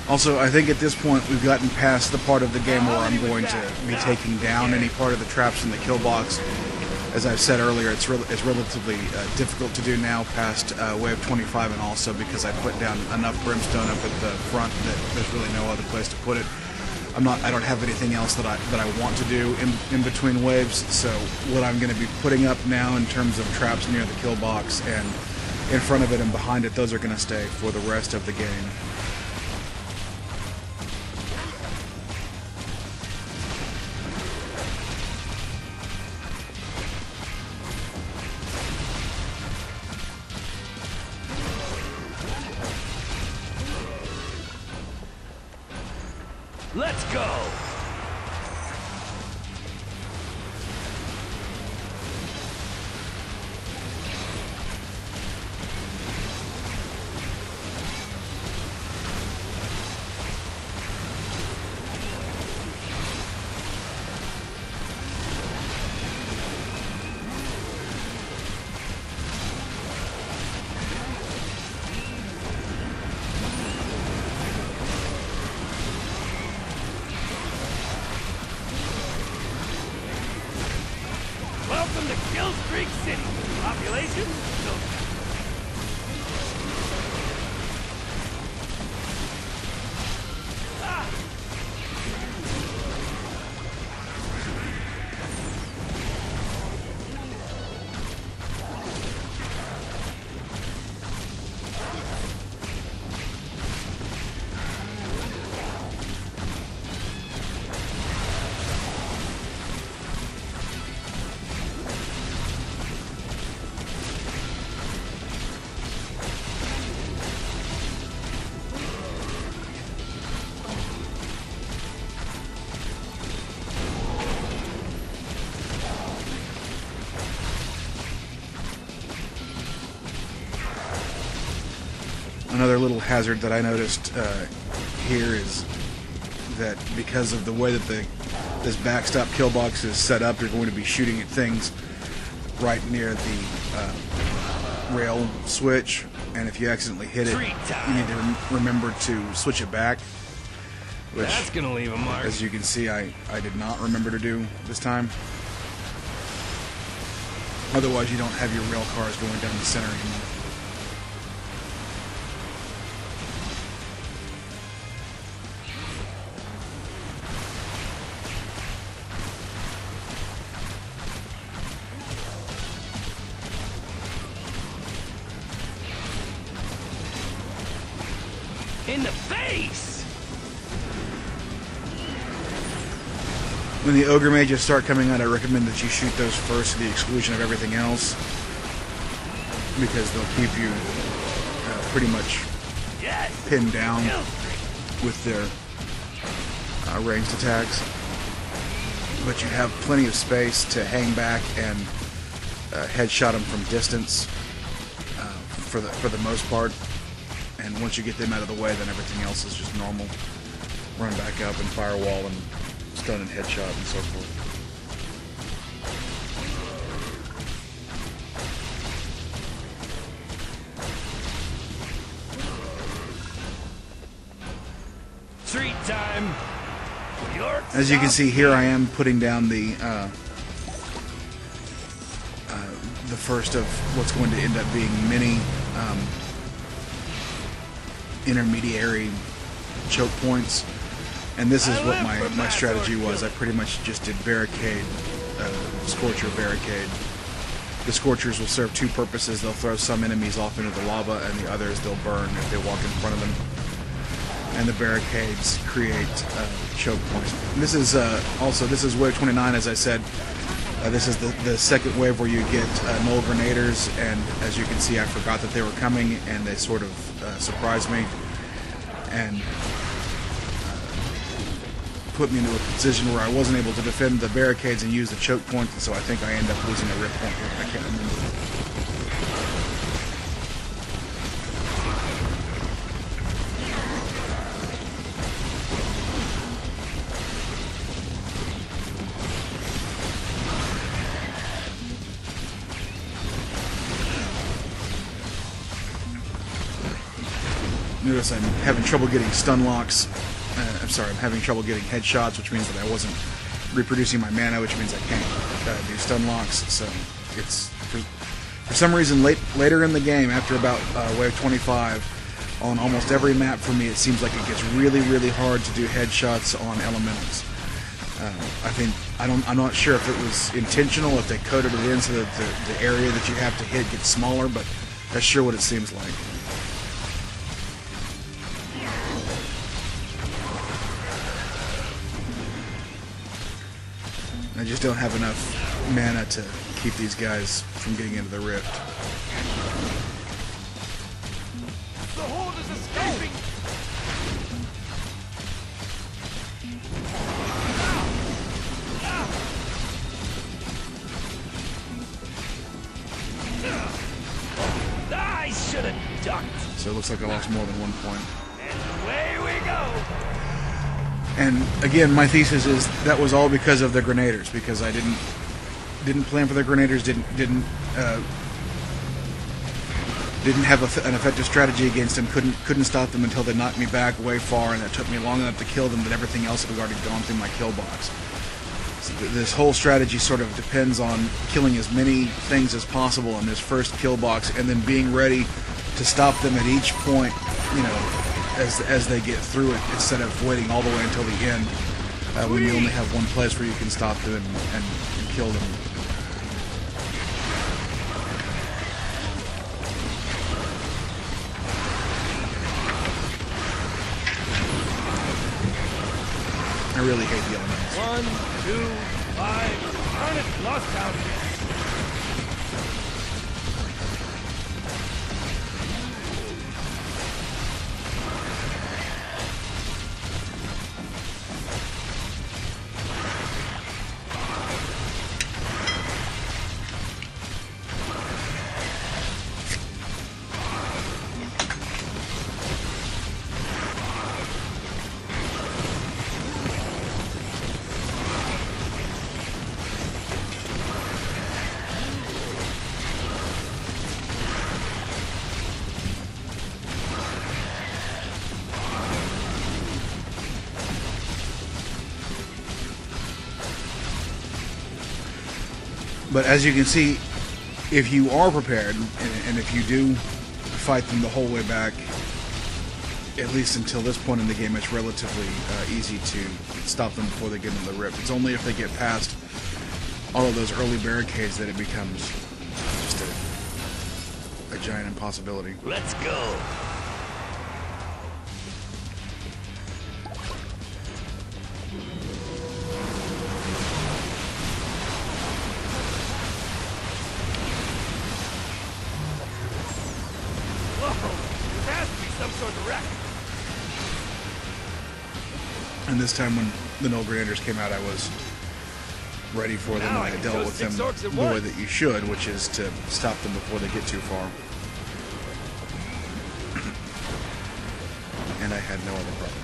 Speaker 1: Also, I think at this point we've gotten past the part of the game where I'm going to be taking down any part of the traps in the kill box. As I've said earlier, it's relatively difficult to do now past wave 25, and also because I put down enough brimstone up at the front that there's really no other place to put it. I don't have anything else that I want to do in between waves. So what I'm going to be putting up now in terms of traps near the kill box and in front of it and behind it, those are going to stay for the rest of the game.
Speaker 2: Let's go! Welcome to Kill Streak City. Population? No.
Speaker 1: Another little hazard that I noticed here is that because of the way that this backstop kill box is set up, you're going to be shooting at things right near the rail switch, and if you accidentally hit it, you need to remember to switch it back. Which,
Speaker 2: that's gonna leave a mark.
Speaker 1: As you can see, I did not remember to do this time. Otherwise, you don't have your rail cars going down the center anymore.
Speaker 2: In the face!
Speaker 1: When the ogre mages start coming out, I recommend that you shoot those first to the exclusion of everything else, because they'll keep you pretty much pinned down with their ranged attacks. But you have plenty of space to hang back and headshot them from distance for the most part. And once you get them out of the way, then everything else is just normal. Run back up and firewall and stun and headshot and so forth.
Speaker 2: Treat time.
Speaker 1: As you can see here, I am putting down the first of what's going to end up being many intermediary choke points, and this is what my strategy was. I pretty much just did barricade, scorcher barricade. The scorchers will serve two purposes. They'll throw some enemies off into the lava, and the others they'll burn if they walk in front of them. And the barricades create choke points. And this is this is wave 29, as I said. This is the second wave where you get null grenaders, and as you can see, I forgot that they were coming, and they sort of surprised me and put me into a position where I wasn't able to defend the barricades and use the choke point, and so I think I end up losing a rip point here. I can't remember. Notice I'm having trouble getting stun locks. I'm having trouble getting headshots, which means that I wasn't reproducing my mana, which means I can't do stun locks. So it's for some reason later in the game, after about wave 25, on almost every map for me, it seems like it gets really, really hard to do headshots on elementals. I'm not sure if it was intentional, if they coded it in so that the area that you have to hit gets smaller, but that's sure what it seems like. I just don't have enough mana to keep these guys from getting into the rift.
Speaker 2: The hold is escaping! I should have ducked.
Speaker 1: So it looks like I lost more than 1 point.
Speaker 2: And away we go!
Speaker 1: And again, my thesis is that was all because of the grenaders, because I didn't plan for the grenaders, didn't have an effective strategy against them, couldn't stop them until they knocked me back way far, and it took me long enough to kill them that everything else had already gone through my kill box. So this whole strategy sort of depends on killing as many things as possible in this first kill box, and then being ready to stop them at each point, you know, as they get through it, instead of waiting all the way until the end when you only have one place where you can stop them and kill them. I really hate the elementals.
Speaker 2: 1, 2, 5, darn it, lost count.
Speaker 1: But as you can see, if you are prepared, and if you do fight them the whole way back, at least until this point in the game, it's relatively easy to stop them before they get into the rift. It's only if they get past all of those early barricades that it becomes just a giant impossibility.
Speaker 2: Let's go. Whoa, there has to be some sort of wreck.
Speaker 1: And this time when the Null Grenadiers came out, I was ready for them, and I dealt with them the way that you should, which is to stop them before they get too far. And I had no other problems.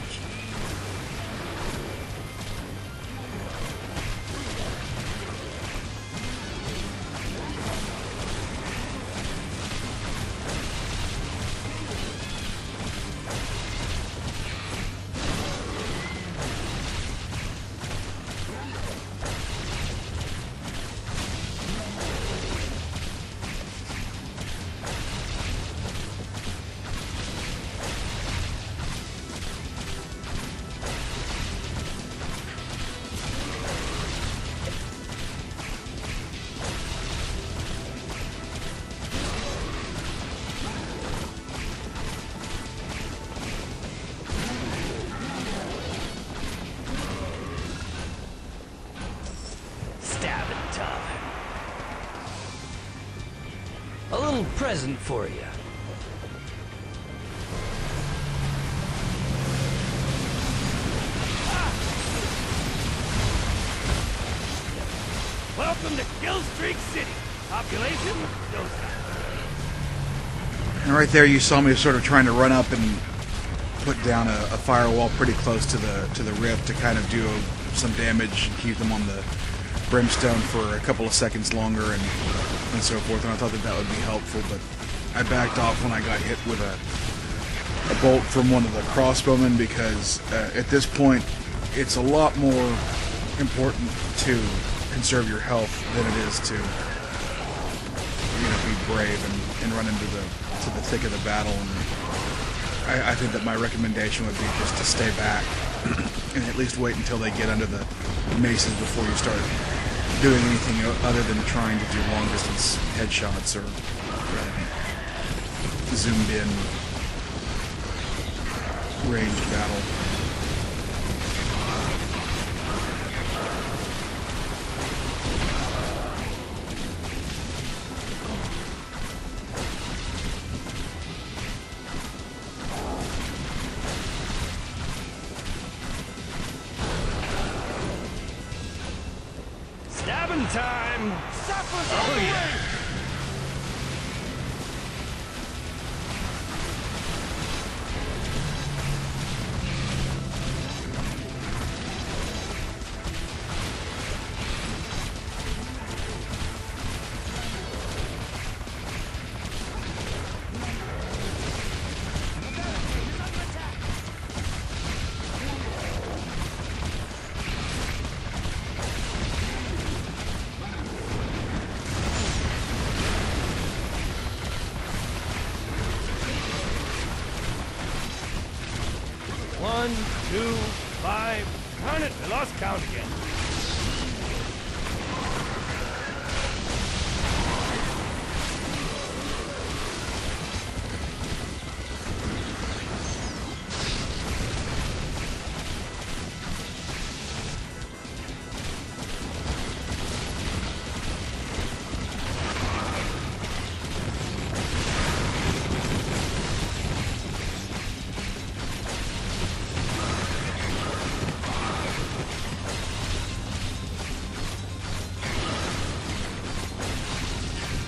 Speaker 2: A little present for you. Welcome to Kill Streak City. Population, those.
Speaker 1: And right there, you saw me sort of trying to run up and put down a firewall pretty close to the rift to kind of do some damage and keep them on the brimstone for a couple of seconds longer and so forth. And I thought that would be helpful, but I backed off when I got hit with a bolt from one of the crossbowmen, because at this point it's a lot more important to conserve your health than it is to be brave and run into the thick of the battle. And I think that my recommendation would be just to stay back and at least wait until they get under the maces before you start doing anything other than trying to do long distance headshots or zoomed in ranged battle.
Speaker 2: Stabbing time! Sappers all the way! One, two, 5. Count it. I lost count again.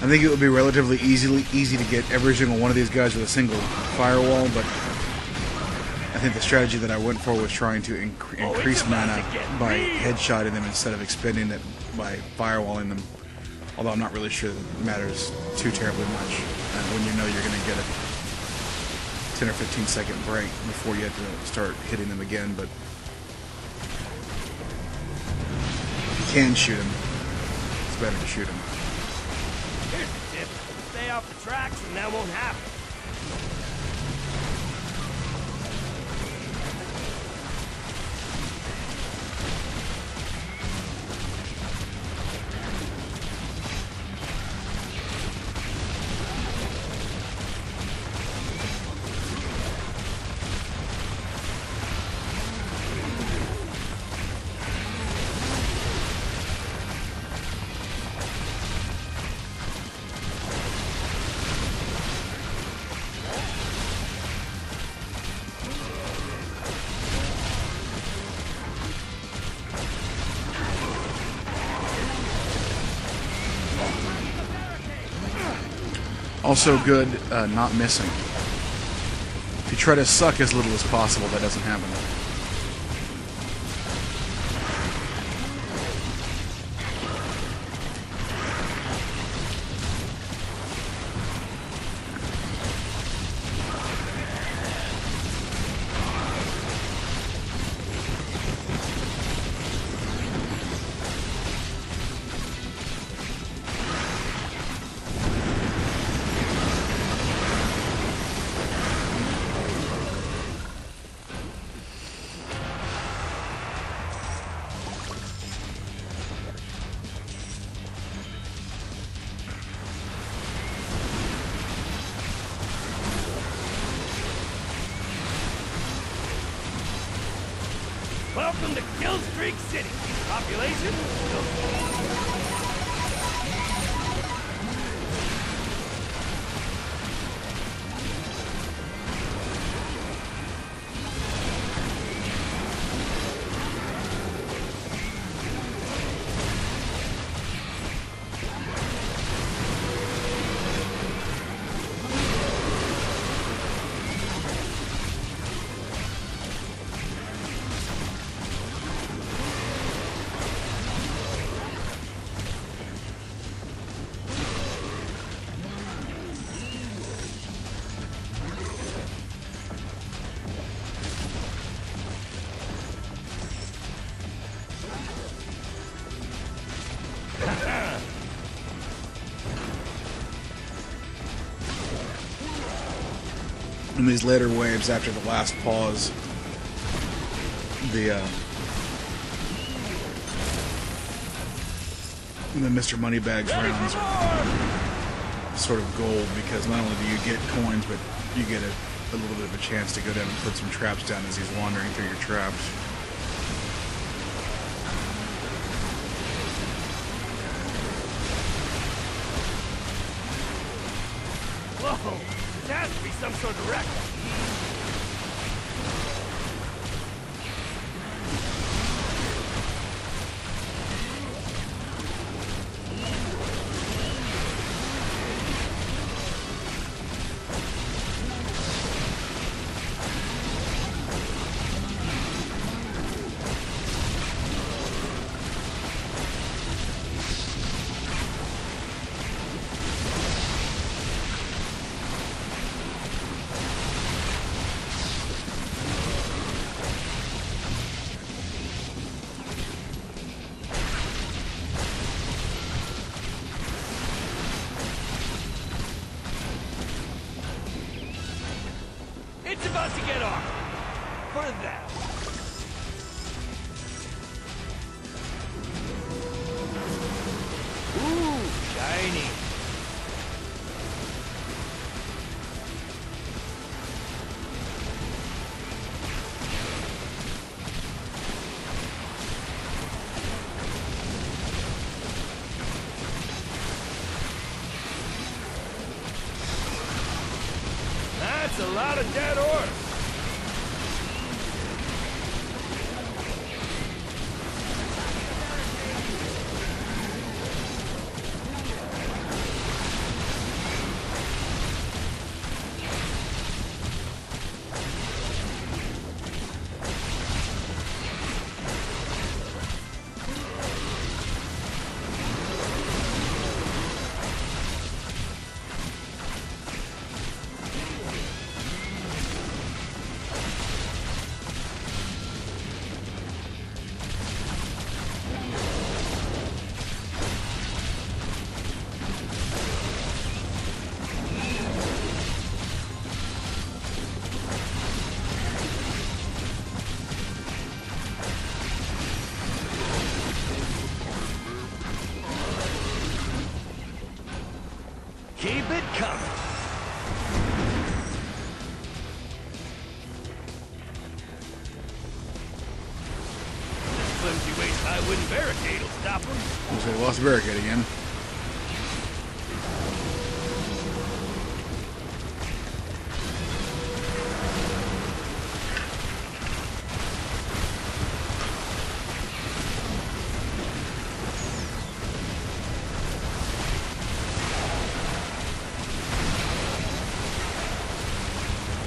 Speaker 1: I think it would be relatively easy to get every single one of these guys with a single firewall, but I think the strategy that I went for was trying to increase mana by headshotting them instead of expending it by firewalling them. Although I'm not really sure that it matters too terribly much when you know you're going to get a 10 or 15 second break before you have to start hitting them again, but you can shoot them. better to shoot him.
Speaker 2: Here's the tip. Stay off the tracks and that won't happen.
Speaker 1: Also good, not missing. If you try to suck as little as possible, that doesn't happen.
Speaker 2: Welcome to Killstreak City. Population?
Speaker 1: In these later waves, after the last pause, the Mr. Moneybags rounds are sort of gold, because not only do you get coins, but you get a little bit of a chance to go down and put some traps down as he's wandering through your traps.
Speaker 2: Whoa! There has to be some sort of wreck. It's about to get off. For that. Ooh, shiny. That's a lot of dead orcs. Keep it coming. This flimsy waist high wooden barricade will stop them.
Speaker 1: Looks like they lost the barricade again.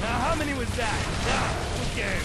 Speaker 2: Now, how many was that? Now, okay.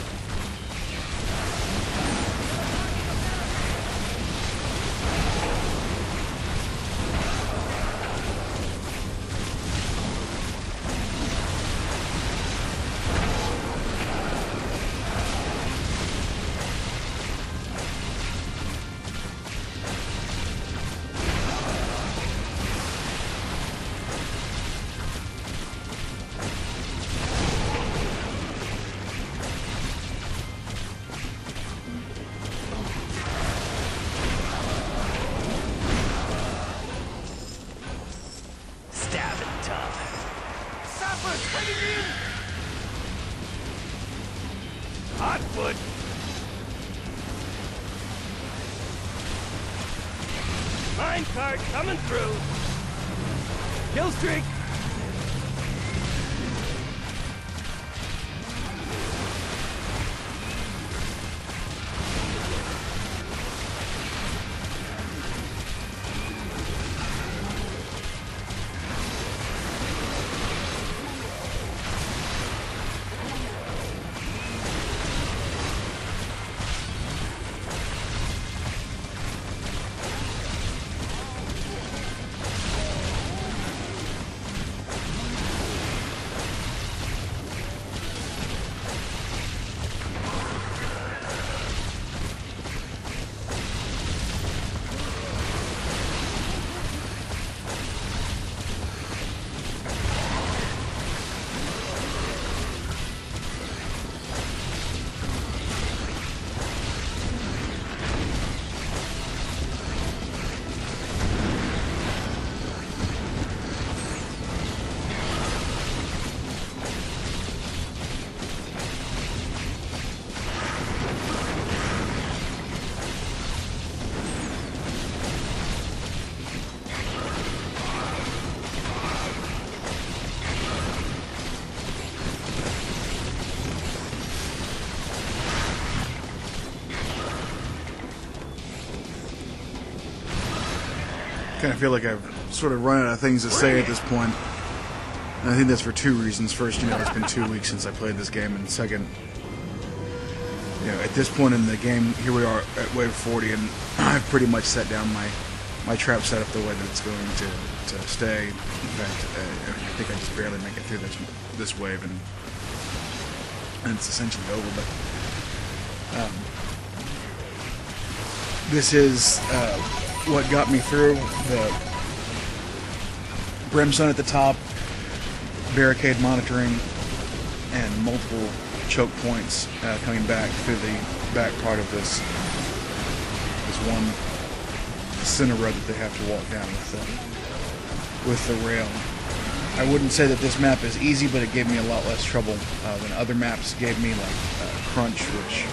Speaker 2: Stabbing time. Sappers heading in! Hotfoot! Minecart coming through! Kill streak!
Speaker 1: Kind of feel like I've sort of run out of things to say at this point. And I think that's for two reasons. First, it's been 2 weeks since I played this game, and second, at this point in the game, here we are at wave 40, and I've pretty much set down my trap setup the way that it's going to stay. In fact, I think I just barely make it through this wave, and it's essentially over. But this is what got me through. The brimstone at the top, barricade monitoring, and multiple choke points coming back through the back part of this one center road that they have to walk down with the rail. I wouldn't say that this map is easy, but it gave me a lot less trouble than other maps gave me, like Crunch, which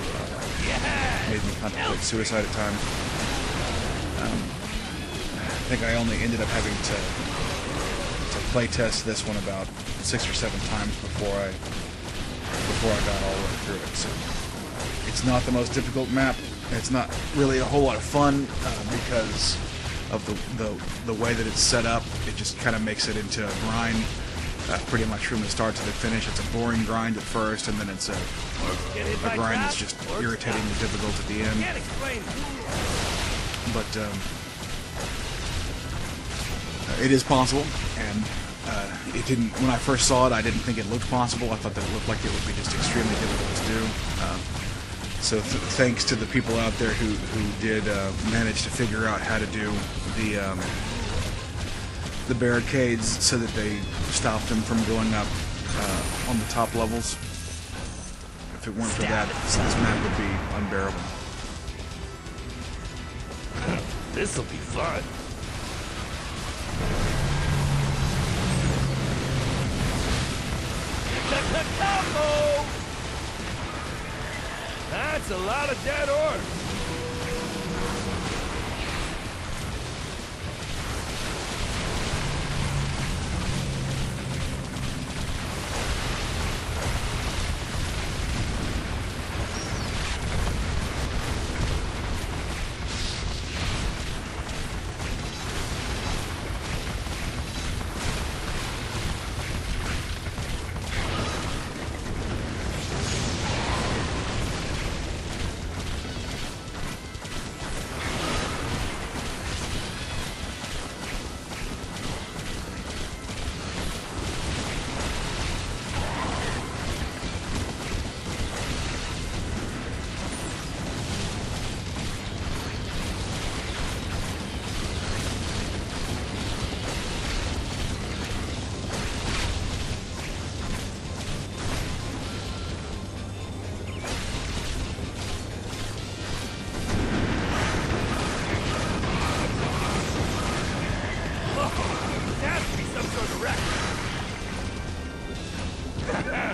Speaker 1: made me contemplate suicide at times. I think I only ended up having to play test this one about 6 or 7 times before I got all the way through it. So it's not the most difficult map. It's not really a whole lot of fun because of the way that it's set up. It just kind of makes it into a grind pretty much from the start to the finish. It's a boring grind at first, and then it's a grind that's just irritatingly difficult at the end. But it is possible, and it didn't. When I first saw it, I didn't think it looked possible. I thought that it looked like it would be just extremely difficult to do. So thanks to the people out there who did manage to figure out how to do the barricades so that they stopped them from going up on the top levels. If it weren't for that, this map would be unbearable.
Speaker 2: This'll be fun. Uh-oh! That's a lot of dead orcs.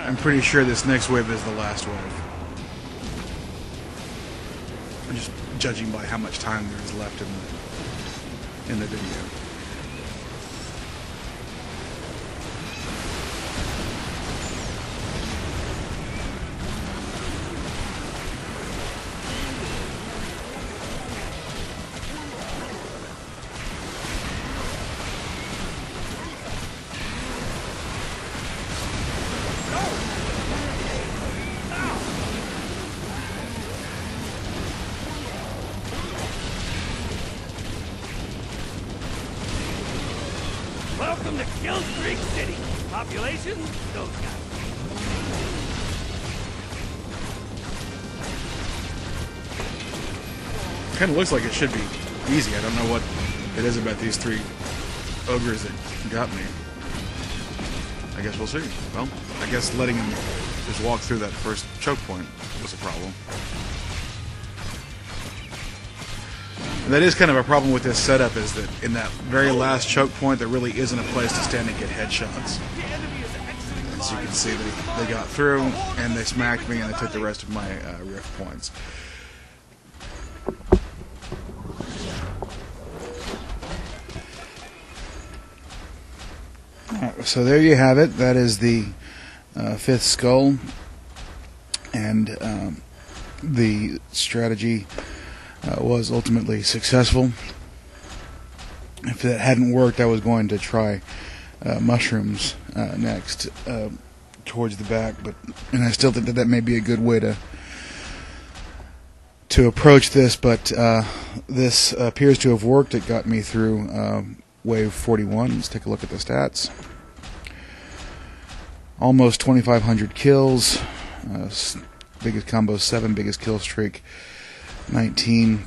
Speaker 1: I'm pretty sure this next wave is the last wave. I'm just judging by how much time there is left in the video.
Speaker 2: Welcome to Kill Streak City. Population? Those guys.
Speaker 1: Kind of looks like it should be easy. I don't know what it is about these three ogres that got me. I guess we'll see. Well, I guess letting him just walk through that first choke point was a problem. And that is kind of a problem with this setup, is that in that very last choke point there really isn't a place to stand and get headshots. As you can see, they got through and they smacked me and they took the rest of my rift points. Alright, so there you have it. That is the fifth skull, and the strategy was ultimately successful. If that hadn't worked, I was going to try mushrooms next towards the back, and I still think that may be a good way to approach this, but this appears to have worked. It got me through wave 41. Let's take a look at the stats. Almost 2,500 kills, biggest combo 7, biggest kill streak 19.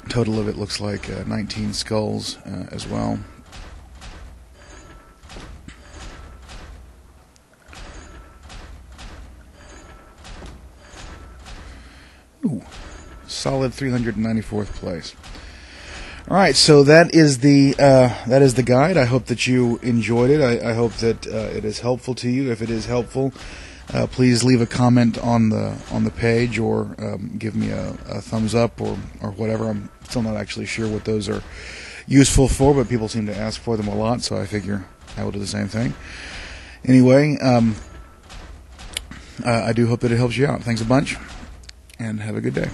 Speaker 1: Total of it looks like 19 skulls as well. Ooh, solid 394th place. All right, so that is the guide. I hope that you enjoyed it. I hope that it is helpful to you. If it is helpful, please leave a comment on the page, or give me a thumbs up or whatever. I'm still not actually sure what those are useful for, but people seem to ask for them a lot, so I figure I will do the same thing. Anyway, I do hope that it helps you out. Thanks a bunch, and have a good day.